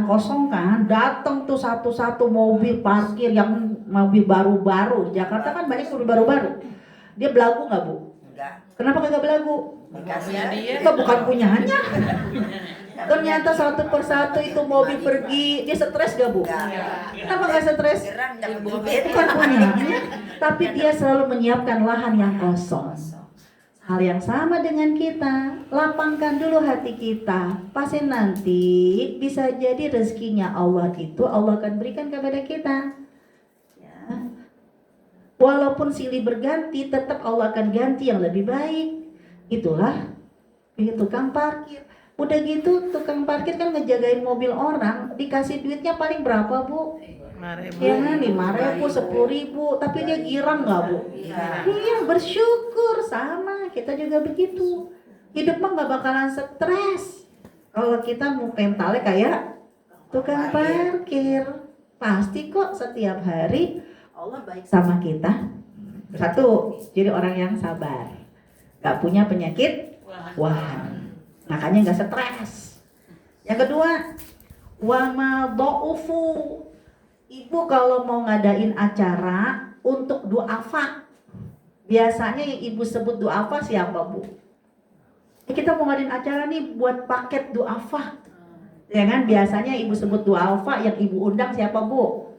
kosong kan, datang tuh satu-satu mobil parkir yang mobil baru-baru. Jakarta kan banyak mobil baru-baru. Dia belagu nggak Bu? Kenapa kagak belagu? Itu bukan punyanya. Ternyata satu persatu itu mobil pergi, dia stres gak Bu? Kenapa gak stres? Bukan punyanya, tapi dia selalu menyiapkan lahan yang kosong. Hal yang sama dengan kita, lapangkan dulu hati kita. Pasti nanti bisa jadi rezekinya Allah itu Allah akan berikan kepada kita. Walaupun silih berganti, tetap Allah akan ganti yang lebih baik. Itulah tukang parkir. Udah gitu tukang parkir kan ngejagain mobil orang, dikasih duitnya paling berapa Bu? 5.000. Ya kan 5.000, 10.000, tapi dia girang nggak Bu? Iya, bersyukur. Sama kita juga begitu. Hidup mah nggak bakalan stres kalau kita mau mentalnya kayak tukang parkir. Pasti kok setiap hari Allah baik sama kita. Satu, jadi orang yang sabar, nggak punya penyakit wahan, makanya nggak stres. Yang kedua, wama do'ufu. Ibu kalau mau ngadain acara untuk duafa, biasanya yang ibu sebut duafa siapa Bu? Kita mau ngadain acara nih buat paket duafa, ya kan? Biasanya ibu sebut duafa, yang ibu undang siapa Bu?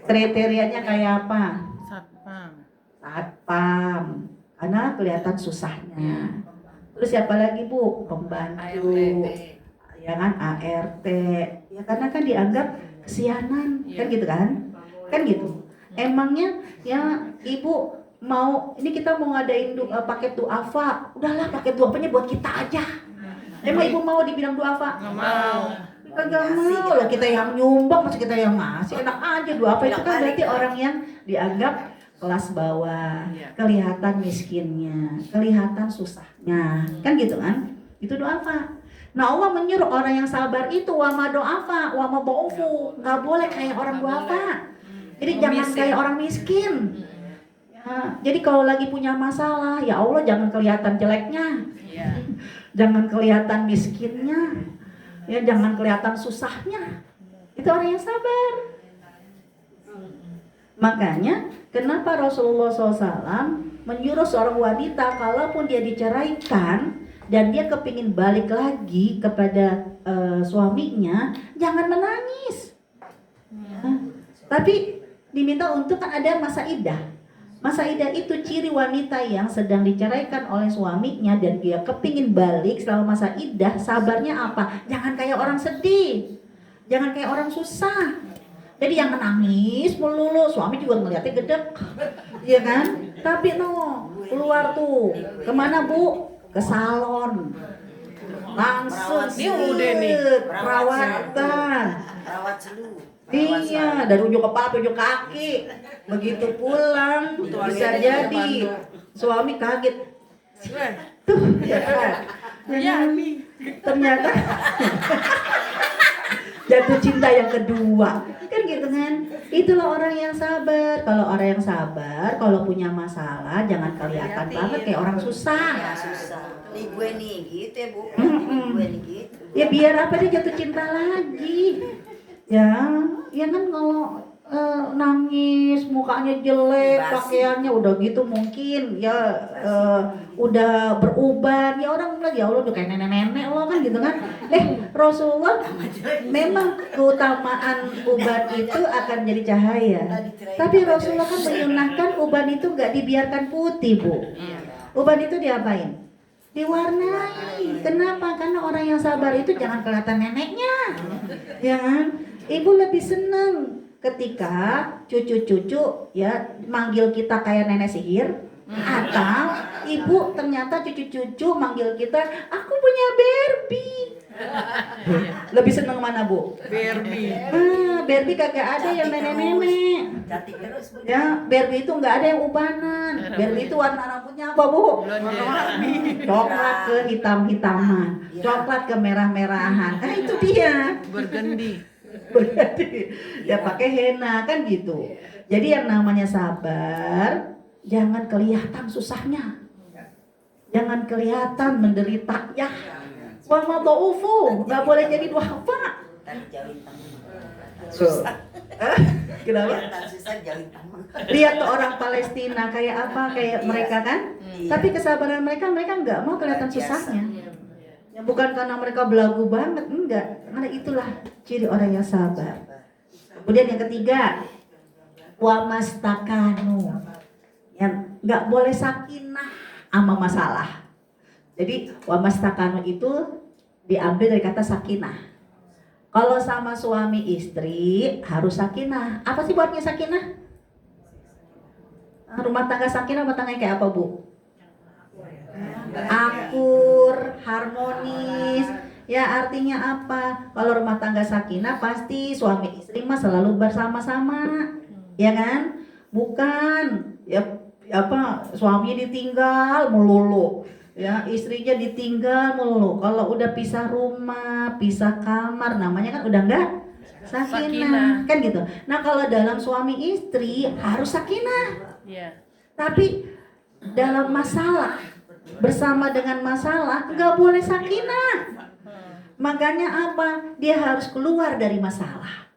Kriterianya kayak apa? Satpam. Satpam, karena kelihatan susahnya. Terus siapa lagi Bu? Pembantu, ya kan? ART, ya karena kan dianggap kesianan, kan gitu kan? Kan gitu. Emangnya ya ibu mau, ini kita mau ngadain paket duafa, udahlah paket duafanya buat kita aja. Emang ibu mau dibilang duafa? Nggak mau. Kagak mau loh, kita yang nyumbang masih kita yang ngasih, enak aja. Duafa itu kan berarti orang yang dianggap kelas bawah, kelihatan miskinnya, kelihatan susahnya, kan gitu kan? Itu duafa. Nah Allah menyuruh orang yang sabar itu wama doafa, wama bo'ufu, nggak boleh kayak orang duafa. Jadi jangan kayak orang miskin. Ya, jadi kalau lagi punya masalah, ya Allah jangan kelihatan jeleknya, jangan kelihatan miskinnya, ya jangan kelihatan susahnya. Itu orang yang sabar. Makanya kenapa Rasulullah SAW menyuruh seorang wanita kalaupun dia diceraikan dan dia kepingin balik lagi kepada suaminya, jangan menangis. Tapi diminta untuk kan ada masa iddah. Masa iddah itu ciri wanita yang sedang diceraikan oleh suaminya dan dia kepingin balik selama masa iddah. Sabarnya apa? Jangan kayak orang sedih, jangan kayak orang susah. Jadi yang menangis melulu, suami juga ngeliatnya gedek, iya kan? Tapi no, keluar tuh, kemana Bu? Ke salon, langsung udah nih. perawatan. Rawat selu. Iya, dari ujung kepala ke ujung kaki. Begitu pulang, bisa jadi suami kaget. Tuh, ya kan? Ternyata jatuh cinta yang kedua, kan gitu kan? Itulah orang yang sabar. Kalau orang yang sabar, kalau punya masalah jangan kelihatan banget kayak orang susah. Susah. Nih gue nih gitu ya Bu. Gue nih gitu. Ya biar apa, dia jatuh cinta lagi. Ya kan kalau nangis, mukanya jelek, pakaiannya udah gitu mungkin ya udah beruban, ya orang bilang ya Allah udah kayak nenek-nenek lo kan gitu kan. Rasulullah memang keutamaan uban itu akan jadi cahaya, tapi Rasulullah kan menyunahkan uban itu nggak dibiarkan putih Bu. Uban itu diapain? Diwarnai. Kenapa? Karena orang yang sabar itu jangan kelihatan neneknya, ya kan? Ibu lebih seneng ketika cucu-cucu ya manggil kita kayak nenek sihir, atau ibu ternyata cucu-cucu manggil kita aku punya Barbie. Lebih seneng mana Bu? Barbie. Barbie kagak ada yang nenek-nenek. Cantik terus Bu. Ya, Barbie itu nggak ada yang ubanan. Barbie itu warna rambutnya apa Bu? Blonde. Coklat ke hitam-hitaman, coklat ke merah-merahan. Itu dia. Bergendi. Berarti ya pakai henna kan gitu. Jadi yang namanya sabar, jangan kelihatan susahnya, jangan kelihatan menderita ya. Wa ma dhaufu, nggak boleh jadi duafa. Tadi jauhin tangan. Susah. Kenapa? Kelihatan susah jauhin tangan. Lihat tuh orang Palestina kayak apa, kayak mereka kan. Tapi kesabaran mereka nggak mau kelihatan susahnya. Ya, bukan karena mereka belagu banget, enggak. Karena itulah ciri orang yang sabar. Kemudian yang ketiga, wa mastakanu. Yang nggak boleh sakinah sama masalah. Jadi wa mastakanu itu diambil dari kata sakinah. Kalau sama suami istri harus sakinah. Apa sih buatnya sakinah? Rumah tangga sakinah, rumah tangga kayak apa Bu? akur, harmonis. Ya artinya apa? Kalau rumah tangga sakinah pasti suami istri mah selalu bersama-sama, ya kan? Bukan ya apa suaminya ditinggal melulu, ya istrinya ditinggal melulu. Kalau udah pisah rumah, pisah kamar, namanya kan udah enggak sakinah, kan gitu. Nah kalau dalam suami istri harus sakinah, Iya. tapi dalam masalah bersama dengan masalah nggak boleh sakinah. Makanya apa? Dia harus keluar dari masalah.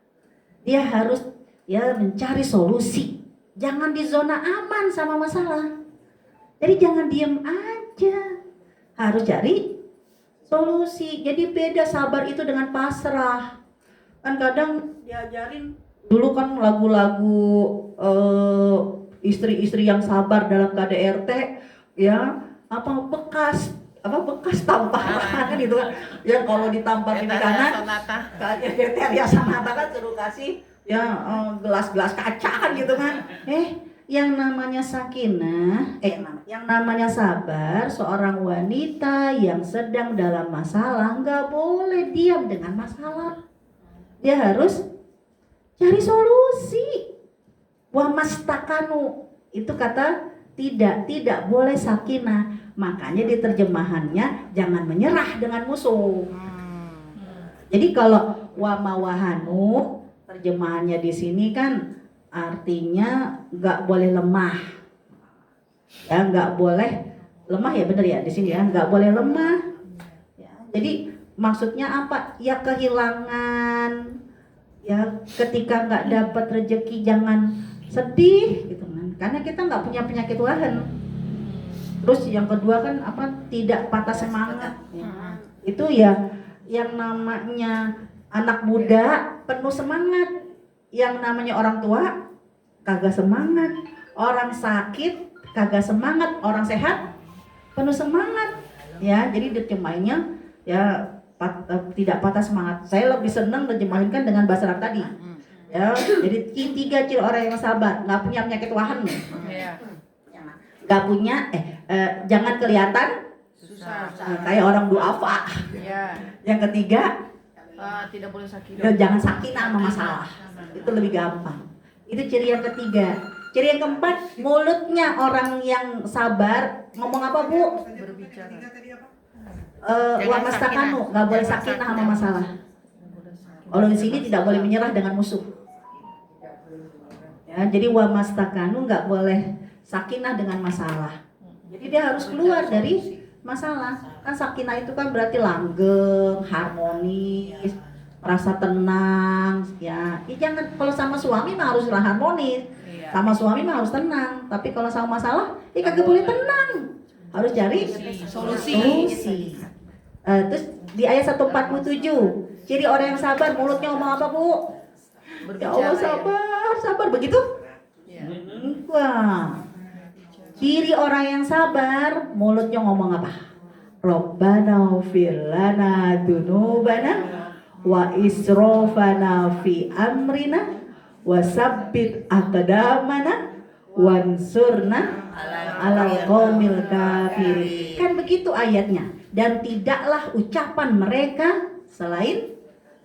Dia harus ya mencari solusi. Jangan di zona aman sama masalah. Jadi jangan diem aja. Harus cari solusi. Jadi beda sabar itu dengan pasrah. Kan kadang diajarin dulu kan lagu-lagu istri-istri yang sabar dalam KDRT ya bekas tamparan kan gitu kan ya kalau ditampar di kanan kriteria Sanata kan suruh kasih ya gelas-gelas kaca kan gitu kan yang namanya sakinah yang namanya sabar seorang wanita yang sedang dalam masalah nggak boleh diam dengan masalah, dia harus cari solusi. Wa mastakanu itu kata tidak boleh sakinah. Makanya di terjemahannya jangan menyerah dengan musuh. Jadi kalau wa mawahanu terjemahannya di sini kan artinya nggak boleh lemah. Ya nggak boleh lemah ya benar ya di sini ya nggak boleh lemah. Ya, jadi maksudnya apa? Ya kehilangan. Ya ketika nggak dapat rezeki jangan sedih gitu kan. Karena kita nggak punya penyakit wahan. Terus yang kedua kan tidak patah semangat. Itu ya yang namanya anak muda penuh semangat. Yang namanya orang tua kagak semangat. Orang sakit kagak semangat. Orang sehat penuh semangat. Ya, jadi terjemahinnya ya tidak patah semangat. Saya lebih senang terjemahinkan dengan bahasa Arab tadi. Ya, jadi 3 ciri orang yang sabar, nggak punya penyakit wahan. Nggak punya jangan kelihatan susah. Kayak orang duafa. Yang ketiga tidak boleh sakinah. jangan sakinah sama masalah. Itu lebih gampang. Itu ciri yang ketiga. Ciri yang keempat, mulutnya orang yang sabar ngomong apa Bu? Berbicara. Wa mastakanu, nggak boleh sakinah sama masalah. Kalau di sini tidak boleh menyerah dengan musuh. Ya, jadi wa mastakanu nggak boleh sakinah dengan masalah. Jadi dia harus keluar dari masalah. Kan sakinah itu kan berarti langgeng, harmonis, merasa tenang. Ya jangan kalau sama suami mah haruslah harmonis. Sama suami mah harus tenang. Tapi kalau sama masalah, kagak boleh tenang. Harus cari solusi. Terus di ayat 147, ciri orang yang sabar mulutnya ngomong apa Bu? Ya Allah sabar begitu? Wah. Ciri orang yang sabar mulutnya ngomong apa? Rabbana ighfir lana dzunubana wa israfana fi amrina wa sabbit aqdamana wansurna alal qaumil kafirin. Kan begitu ayatnya. Dan tidaklah ucapan mereka selain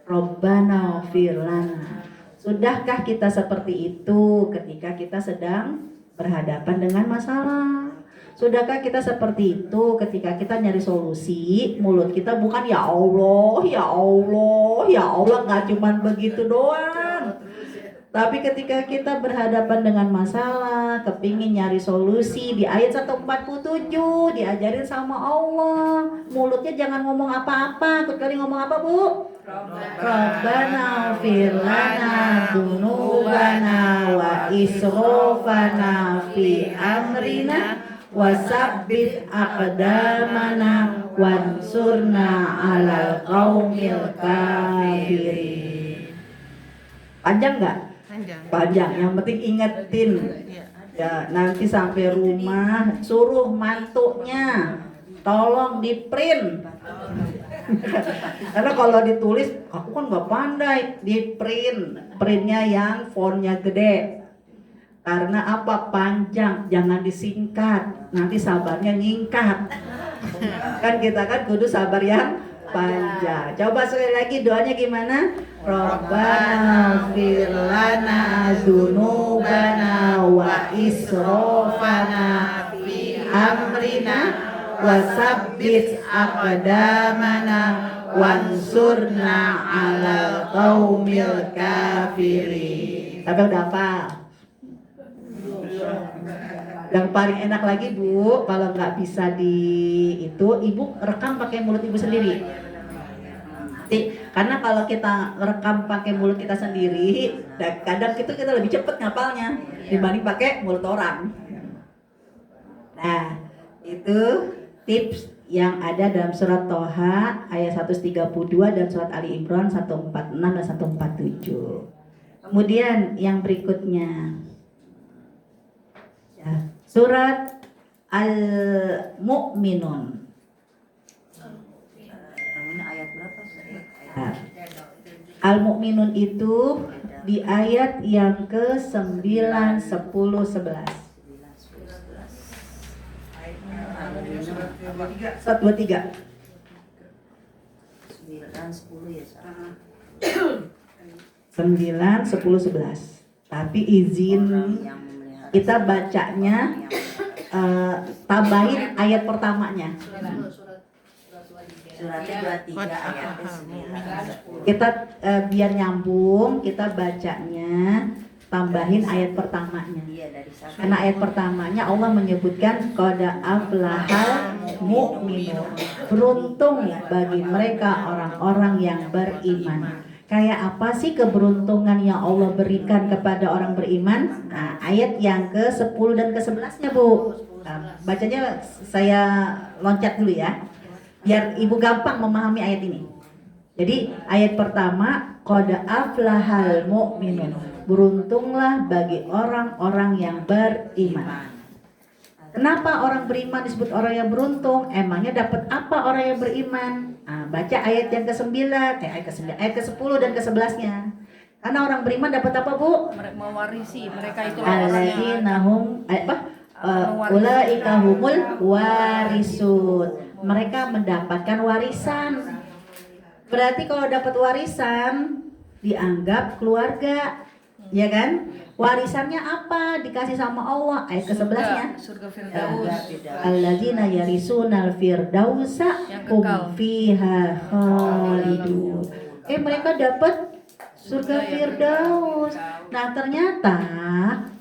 Rabbana ighfir lana. Sudahkah kita seperti itu ketika kita sedang berhadapan dengan masalah? Sudahkah kita seperti itu ketika kita nyari solusi? Mulut kita bukan ya Allah, ya Allah, ya Allah, nggak cuman begitu doang. Tapi ketika kita berhadapan dengan masalah, kepingin nyari solusi, di ayat 147 diajarin sama Allah, mulutnya jangan ngomong apa-apa, kecuali ngomong apa Bu? Rabbana ighfir lana dzunubana wa israfana fi amrina wa sabbit aqdamana wansurna 'alal qaumil kafirin. Panjang nggak? Panjang. Yang penting ingetin. Ya, nanti sampai rumah suruh mantunya tolong di print. Karena kalau ditulis aku kan nggak pandai, di printnya yang fontnya gede. Karena apa? Panjang, jangan disingkat. Nanti sabarnya nyingkat. Kan kita kan kudu sabar yang panjang. Coba sekali lagi doanya gimana? Rabbana ighfir lana dzunubana wa israfana fi amrina wa tsabbit aqdamana wansurna 'alal qaumil kafirin. Tapi udah hafal? Yang paling enak lagi Bu, kalau nggak bisa di itu, Ibu rekam pakai mulut Ibu sendiri. Karena kalau kita rekam pakai mulut kita sendiri, kadang kita lebih cepet ngapalnya dibanding pakai mulut orang. Nah, itu tips yang ada dalam surat Toha ayat 132 dan surat Ali Imran 146 dan 147. Kemudian yang berikutnya, ya, surat Al-Mu'minun. Ayat berapa? Nah, Al-Mu'minun itu di ayat yang ke-9, 10, 11. 123. 9, 10 ya. 9, 10, 11. Tapi izin kita bacanya tambahin ayat pertamanya. Suratnya 23 ayatnya 9. Kita biar nyambung, kita bacanya tambahin ayat pertamanya. Iya, dari sana. Karena ayat pertamanya Allah menyebutkan qad aflahal mu'minun. Beruntung bagi mereka orang-orang yang beriman. Kayak apa sih keberuntungan yang Allah berikan kepada orang beriman? Nah, ayat yang ke-10 dan ke-11-nya, Bu. Nah, bacanya saya loncat dulu ya. Biar Ibu gampang memahami ayat ini. Jadi, ayat pertama, qad aflahal mu'minun. Beruntunglah bagi orang-orang yang beriman. Kenapa orang beriman disebut orang yang beruntung? Emangnya dapat apa orang yang beriman? Nah, baca ayat yang ke-9, ayat ke-10 dan ke-11-nya. Karena orang beriman dapat apa, Bu? Mewarisi, mereka itu Alladzina hum ulaika humul warisun. Mereka mendapatkan warisan. Berarti kalau dapat warisan dianggap keluarga, ya kan? Warisannya apa? Dikasih sama Allah. Ayat ke-11-nya. Surga Firdaus. Alladzina yarisunal firdausa hum fiha khalidun. Mereka dapat surga Firdaus. Nah, ternyata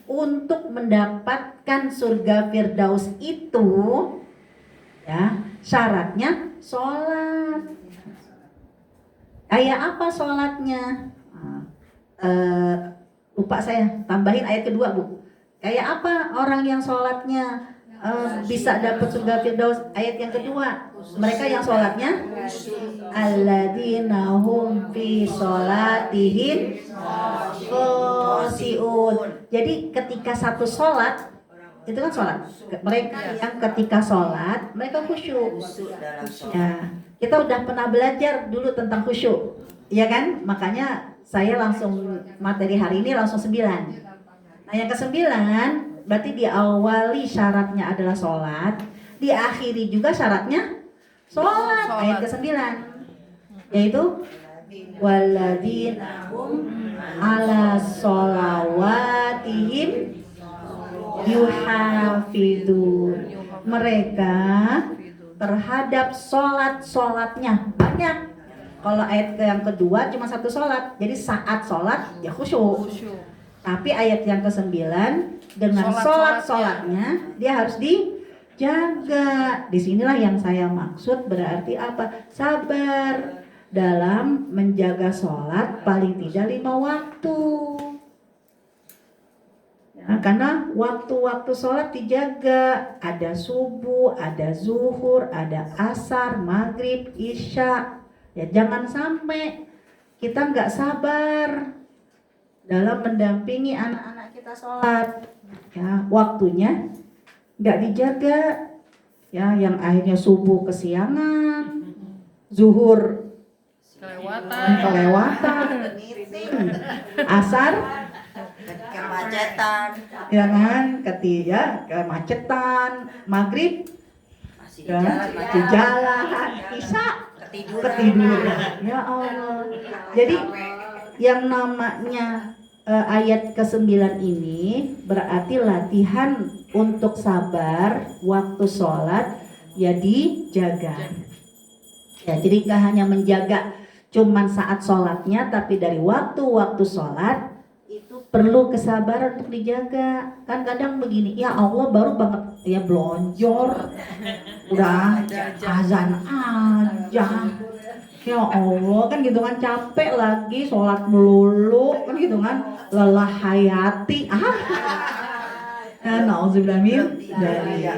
untuk mendapatkan surga Firdaus itu, ya, syaratnya sholat. Kayak apa sholatnya? Lupa saya, tambahin ayat kedua, Bu. Kayak apa orang yang sholatnya bisa dapat surga Firdaus? Ayat yang kedua, mereka yang sholatnya alladzina hum fi sholatihim khoshi'un. Jadi ketika satu sholat, itu kan sholat. Mereka yang ketika sholat, mereka khusyuk. Ya, kita udah pernah belajar dulu tentang khusyuk, ya kan? Makanya saya langsung materi hari ini langsung 9. Nah, yang ke-9 berarti diawali syaratnya adalah sholat, diakhiri juga syaratnya sholat. Ayat ke-9 yaitu walladzina hum ala sholawatihim yuhafidun. Mereka terhadap sholatnya banyak. Kalau ayat yang kedua cuma satu sholat, jadi saat sholat ya khusyuk. Tapi ayat yang ke-9 dengan sholatnya dia harus dijaga. Disinilah yang saya maksud, berarti apa? Sabar dalam menjaga sholat paling tidak 5 waktu. Nah, karena waktu-waktu sholat dijaga, ada subuh, ada zuhur, ada asar, maghrib, isya. Ya, jangan sampai kita nggak sabar dalam mendampingi anak-anak kita sholat. Ya, waktunya nggak dijaga. Ya, yang akhirnya subuh kesiangan, zuhur kelewatan, asar Kemacetan. ya kan, ketiga kemacetan, maghrib masih di Ya, jalan, di jalan, Isya ketiduran. Ya Allah. Jadi yang namanya ayat ke-9 ini berarti latihan untuk sabar waktu sholat ya dijaga. Ya, jadi nggak hanya menjaga cuman saat sholatnya, tapi dari waktu-waktu sholat itu perlu kesabaran untuk dijaga. Kan kadang begini, ya Allah baru banget ya belonjor, udah azan aja. Ya Allah kan gitu kan, capek lagi sholat melulu kan gitu kan, lelah hayati. Nauzubillah min dari ya,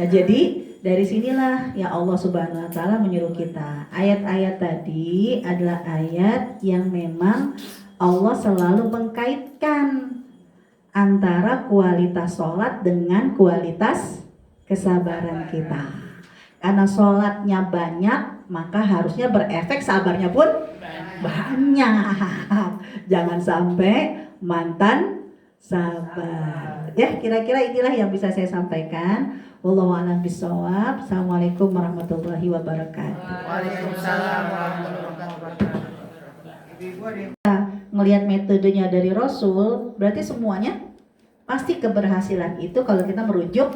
jadi dari sinilah ya Allah Subhanahu wa taala menyuruh kita. Ayat-ayat tadi adalah ayat yang memang Allah selalu mengkaitkan antara kualitas sholat dengan kualitas kesabaran kita. Karena sholatnya banyak, maka harusnya berefek sabarnya pun banyak. Jangan sampai mantan sabar. Ya, kira-kira inilah yang bisa saya sampaikan. Wallahu a'lam bishawab. Assalamualaikum warahmatullahi wabarakatuh. Waalaikumsalam warahmatullahi wabarakatuh. Ngelihat metodenya dari Rasul, berarti semuanya pasti keberhasilan itu kalau kita merujuk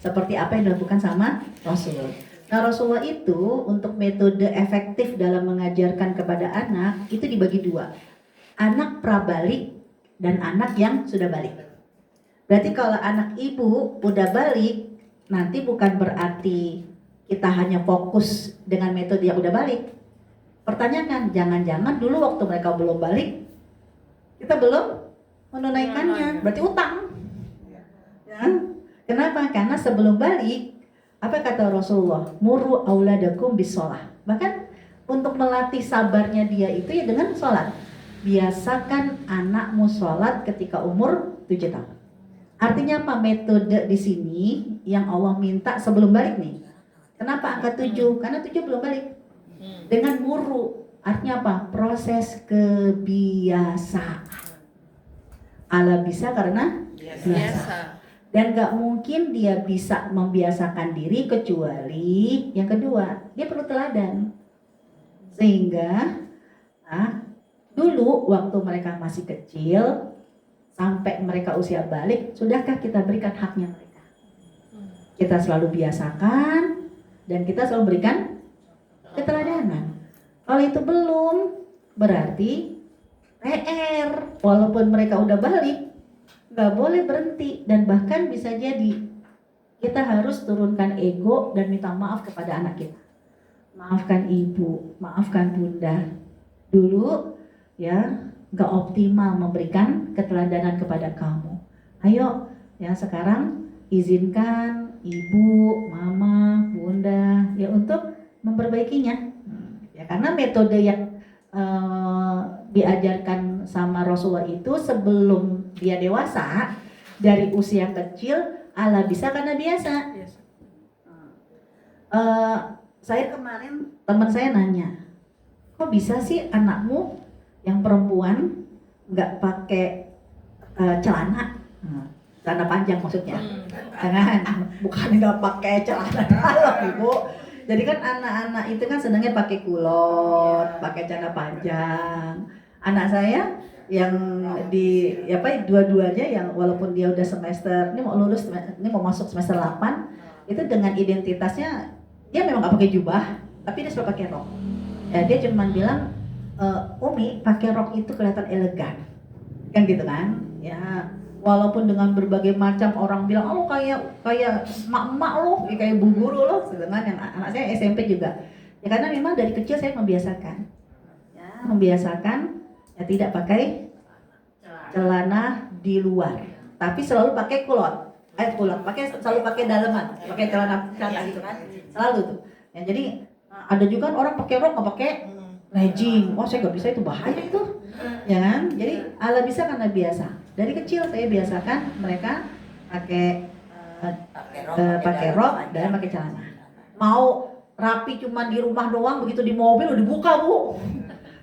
seperti apa yang dilakukan sama Rasul. Nah, Rasulullah itu untuk metode efektif dalam mengajarkan kepada anak itu dibagi dua. Anak prabalik dan anak yang sudah balik. Berarti kalau anak ibu udah balik, nanti bukan berarti kita hanya fokus dengan metode yang udah balik. Pertanyakan, jangan-jangan dulu waktu mereka belum balik, kita belum menunaikannya, berarti utang. Ya. Kenapa? Karena sebelum balik, apa kata Rasulullah? Muru auladakum bisolah. Bahkan untuk melatih sabarnya dia itu ya dengan sholat. Biasakan anakmu sholat ketika umur 7 tahun. Artinya apa? Metode di sini yang Allah minta sebelum balik nih. Kenapa angka 7? Karena 7 belum balik. Dengan muru, artinya apa? Proses kebiasaan. Allah bisa karena biasa. Dan gak mungkin dia bisa membiasakan diri kecuali yang kedua, dia perlu teladan. Sehingga dulu waktu mereka masih kecil sampai mereka usia balik, sudahkah kita berikan haknya mereka? Kita selalu biasakan dan kita selalu berikan keteladanan. Kalau itu belum, berarti PR. Walaupun mereka udah balik, gak boleh berhenti. Dan bahkan bisa jadi kita harus turunkan ego dan minta maaf kepada anak kita. Maafkan ibu, maafkan bunda. Dulu ya gak optimal memberikan keteladanan kepada kamu. Ayo ya sekarang izinkan ibu, mama, bunda ya untuk memperbaikinya. Ya karena metode yang diajarkan sama Rasulullah itu sebelum dia dewasa, dari usia kecil Allah bisa karena biasa. Saya kemarin teman saya nanya, kok bisa sih anakmu yang perempuan nggak pakai celana panjang maksudnya, jangan bukan nggak pakai celana dalam ibu. Jadi kan anak-anak itu kan senangnya pakai kulot, pakai celana panjang. Anak saya yang dua-duanya yang walaupun dia udah semester ini mau lulus, ini mau masuk semester 8, itu dengan identitasnya dia memang nggak pakai jubah, tapi dia selalu pakai rok. Ya, dia cuma bilang, Umi pakai rok itu kelihatan elegan, kan gitu kan? Ya, walaupun dengan berbagai macam orang bilang, oh kayak emak-emak loh, kayak bu guru loh, sedangkan yang anak saya SMP juga. Ya karena memang dari kecil saya membiasakan, ya tidak pakai celana di luar, tapi selalu pakai kulot, selalu pakai daleman, pakai celana gitu kan, selalu tuh. Ya jadi ada juga orang pakai rok nggak pakai legging, wah saya nggak bisa, itu bahaya itu, ya kan? Jadi Allah bisa karena biasa. Dari kecil saya biasakan mereka pakai rok dan pakai celana. Mau rapi cuma di rumah doang, begitu di mobil udah dibuka bu,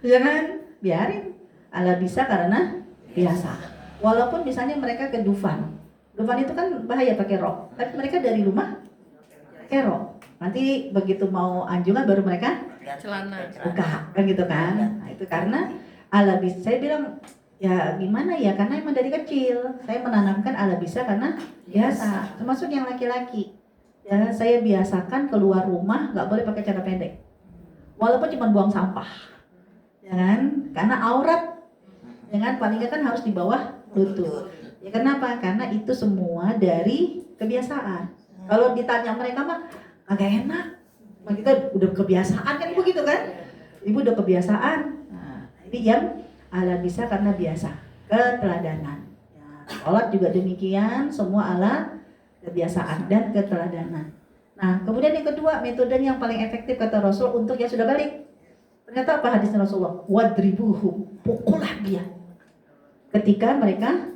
ya kan? Biarin. Allah bisa karena biasa. Walaupun misalnya mereka ke Dufan itu kan bahaya pakai rok, tapi mereka dari rumah pakai rok. Nanti begitu mau anjungan baru mereka Celana. buka, kan gitu kan. Nah, itu karena ala bisa, saya bilang ya gimana ya, karena emang dari kecil saya menanamkan ala bisa karena biasa, termasuk yang laki-laki. Ya, saya biasakan keluar rumah nggak boleh pakai celana pendek, walaupun cuma buang sampah, ya kan? Karena aurat, ya kan? Paling nggak kan harus di bawah lutut. Ya kenapa? Karena itu semua dari kebiasaan. Kalau ditanya mereka mah agak enak, kita udah kebiasaan kan ibu gitu kan? Ibu udah kebiasaan. Nah, ini yang ala bisa karena biasa, keteladanan. Ya, sholat juga demikian, semua ala kebiasaan dan keteladanan. Nah, kemudian yang kedua, metode yang paling efektif kata Rasul untuk yang sudah balik. Ternyata apa hadis Rasulullah? Wadribuhum, pukullah dia. Ketika mereka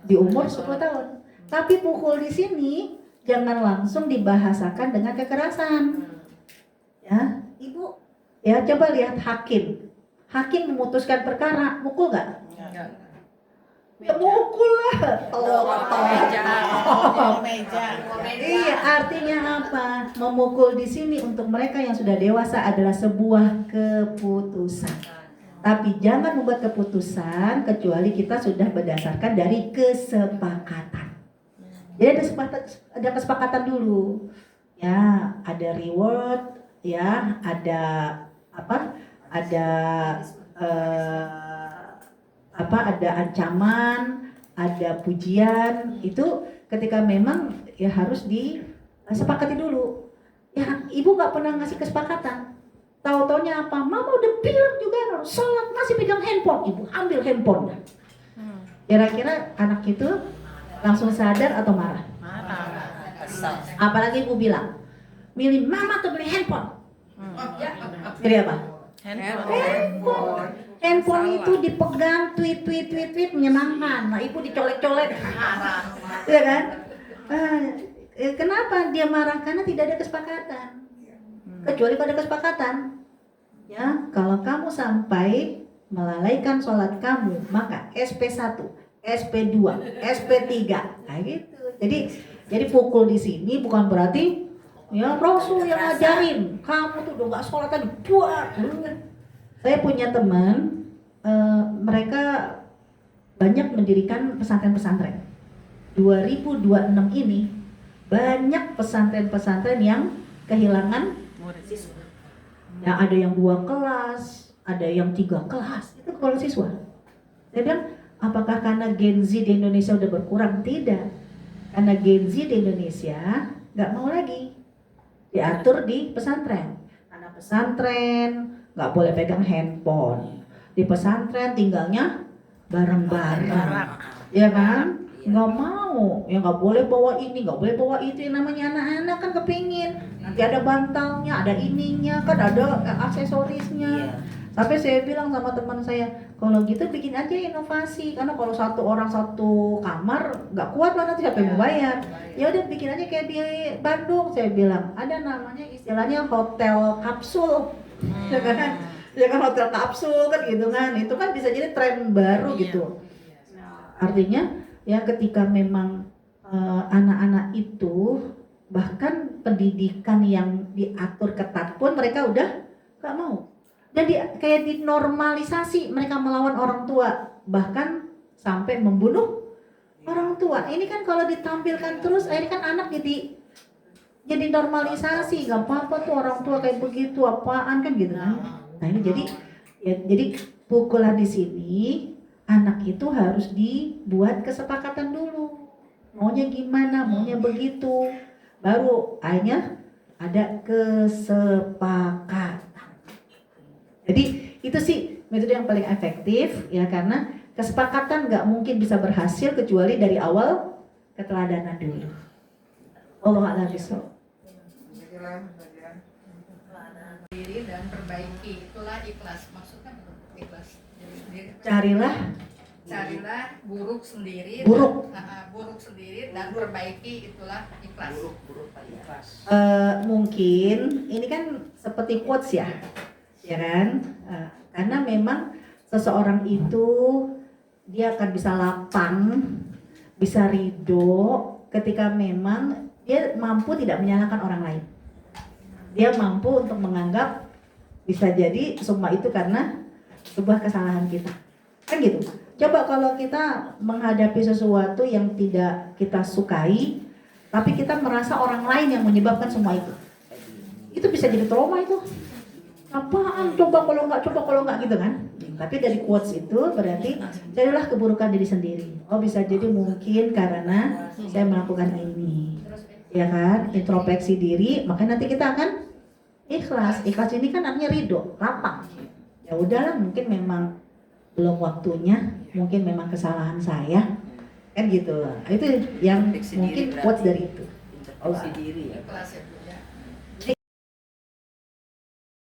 di umur 10 tahun. Tapi pukul di sini jangan langsung dibahasakan dengan kekerasan. Ya, ibu, ya coba lihat hakim. Hakim memutuskan perkara, mukul nggak? Ya, mukul lah. Iya, artinya apa? Memukul di sini untuk mereka yang sudah dewasa adalah sebuah keputusan. Tapi jangan membuat keputusan kecuali kita sudah berdasarkan dari kesepakatan. Jadi ada kesepakatan dulu. Ya, ada reward, ya, ada apa? Ada ancaman, ada pujian. Itu ketika memang ya harus disepakati dulu. Ya, ibu nggak pernah ngasih kesepakatan. Tahu-taunya apa? Mama udah bilang juga sholat masih pegang handphone. Ibu ambil handphone. Kira-kira anak itu langsung sadar atau marah? Marah. Apalagi ibu bilang, milih mama atau beli handphone? Pilih apa? Handphone. Handphone itu dipegang, tweet menyenangkan. Nah, ibu dicolek-colek. Iya kan? Kenapa dia marah? Karena tidak ada kesepakatan. Kecuali pada kesepakatan. Ya, kalau kamu sampai melalaikan sholat kamu, maka SP1, SP2, SP3, nah gitu. Jadi pukul di sini bukan berarti ya Rasul yang ngajarin kamu tuh udah nggak sholat tadi buat. Saya punya teman, mereka banyak mendirikan pesantren-pesantren. 2026 ini banyak pesantren-pesantren yang kehilangan siswa. Ya, ada yang 2 kelas, ada yang 3 kelas. Itu kalau siswa. Saya bilang, apakah karena Gen Z di Indonesia udah berkurang? Tidak. Karena Gen Z di Indonesia nggak mau lagi diatur di pesantren. Karena pesantren nggak boleh pegang handphone. Di pesantren tinggalnya bareng-bareng. Ya kan? Nggak mau, ya nggak boleh bawa ini, nggak boleh bawa itu. Yang namanya anak-anak kan kepingin nanti ada bantalnya, ada ininya, kan ada aksesorisnya. Tapi saya bilang sama teman saya, kalau gitu bikin aja inovasi, karena kalau satu orang satu kamar nggak kuat lah, nanti siapa yang mau bayar. Ya udah bikin aja kayak di Bandung. Saya bilang ada namanya istilahnya hotel kapsul, ya kan? Ya kan, hotel kapsul kan gitu kan. Itu kan bisa jadi tren baru gitu. Artinya ya ketika memang anak-anak itu bahkan pendidikan yang diatur ketat pun mereka udah gak mau. Jadi kayak dinormalisasi mereka melawan orang tua, bahkan sampai membunuh orang tua. Ini kan kalau ditampilkan terus, akhirnya kan anak jadi normalisasi, gak apa-apa tuh orang tua kayak begitu, apaan kan gitu kan. Nah ini jadi pukulan di sini. Anak itu harus dibuat kesepakatan dulu. Maunya gimana, maunya begitu. Baru akhirnya ada kesepakatan. Jadi itu sih metode yang paling efektif ya, karena kesepakatan nggak mungkin bisa berhasil kecuali dari awal keteladanan dulu. Allah a'lam bishawab. Diri dan perbaiki, itulah ikhlas. Maksudnya ikhlas. Carilah buruk sendiri. Buruk. Buruk sendiri dan perbaiki, itulah ikhlas. Mungkin ini kan seperti quotes ya kan? Karena memang seseorang itu dia akan bisa lapang, bisa ridho ketika memang dia mampu tidak menyalahkan orang lain. Dia mampu untuk menganggap bisa jadi semua itu karena sebuah kesalahan kita. Kan gitu. Coba kalau kita menghadapi sesuatu yang tidak kita sukai, tapi kita merasa orang lain yang menyebabkan semua itu. Itu bisa jadi trauma itu. Apaan? Coba kalau nggak gitu kan? Tapi dari quotes itu berarti carilah keburukan diri sendiri. Oh bisa jadi mungkin karena saya melakukan ini, ya kan? Introspeksi diri, maka nanti kita akan ikhlas. Ikhlas ini kan artinya ridho, lapang. Ya udahlah, mungkin memang belum waktunya, mungkin memang kesalahan saya, kan gitu. Itu yang mungkin quotes dari itu. Introspeksi diri ya. Ikhlas ya Bu.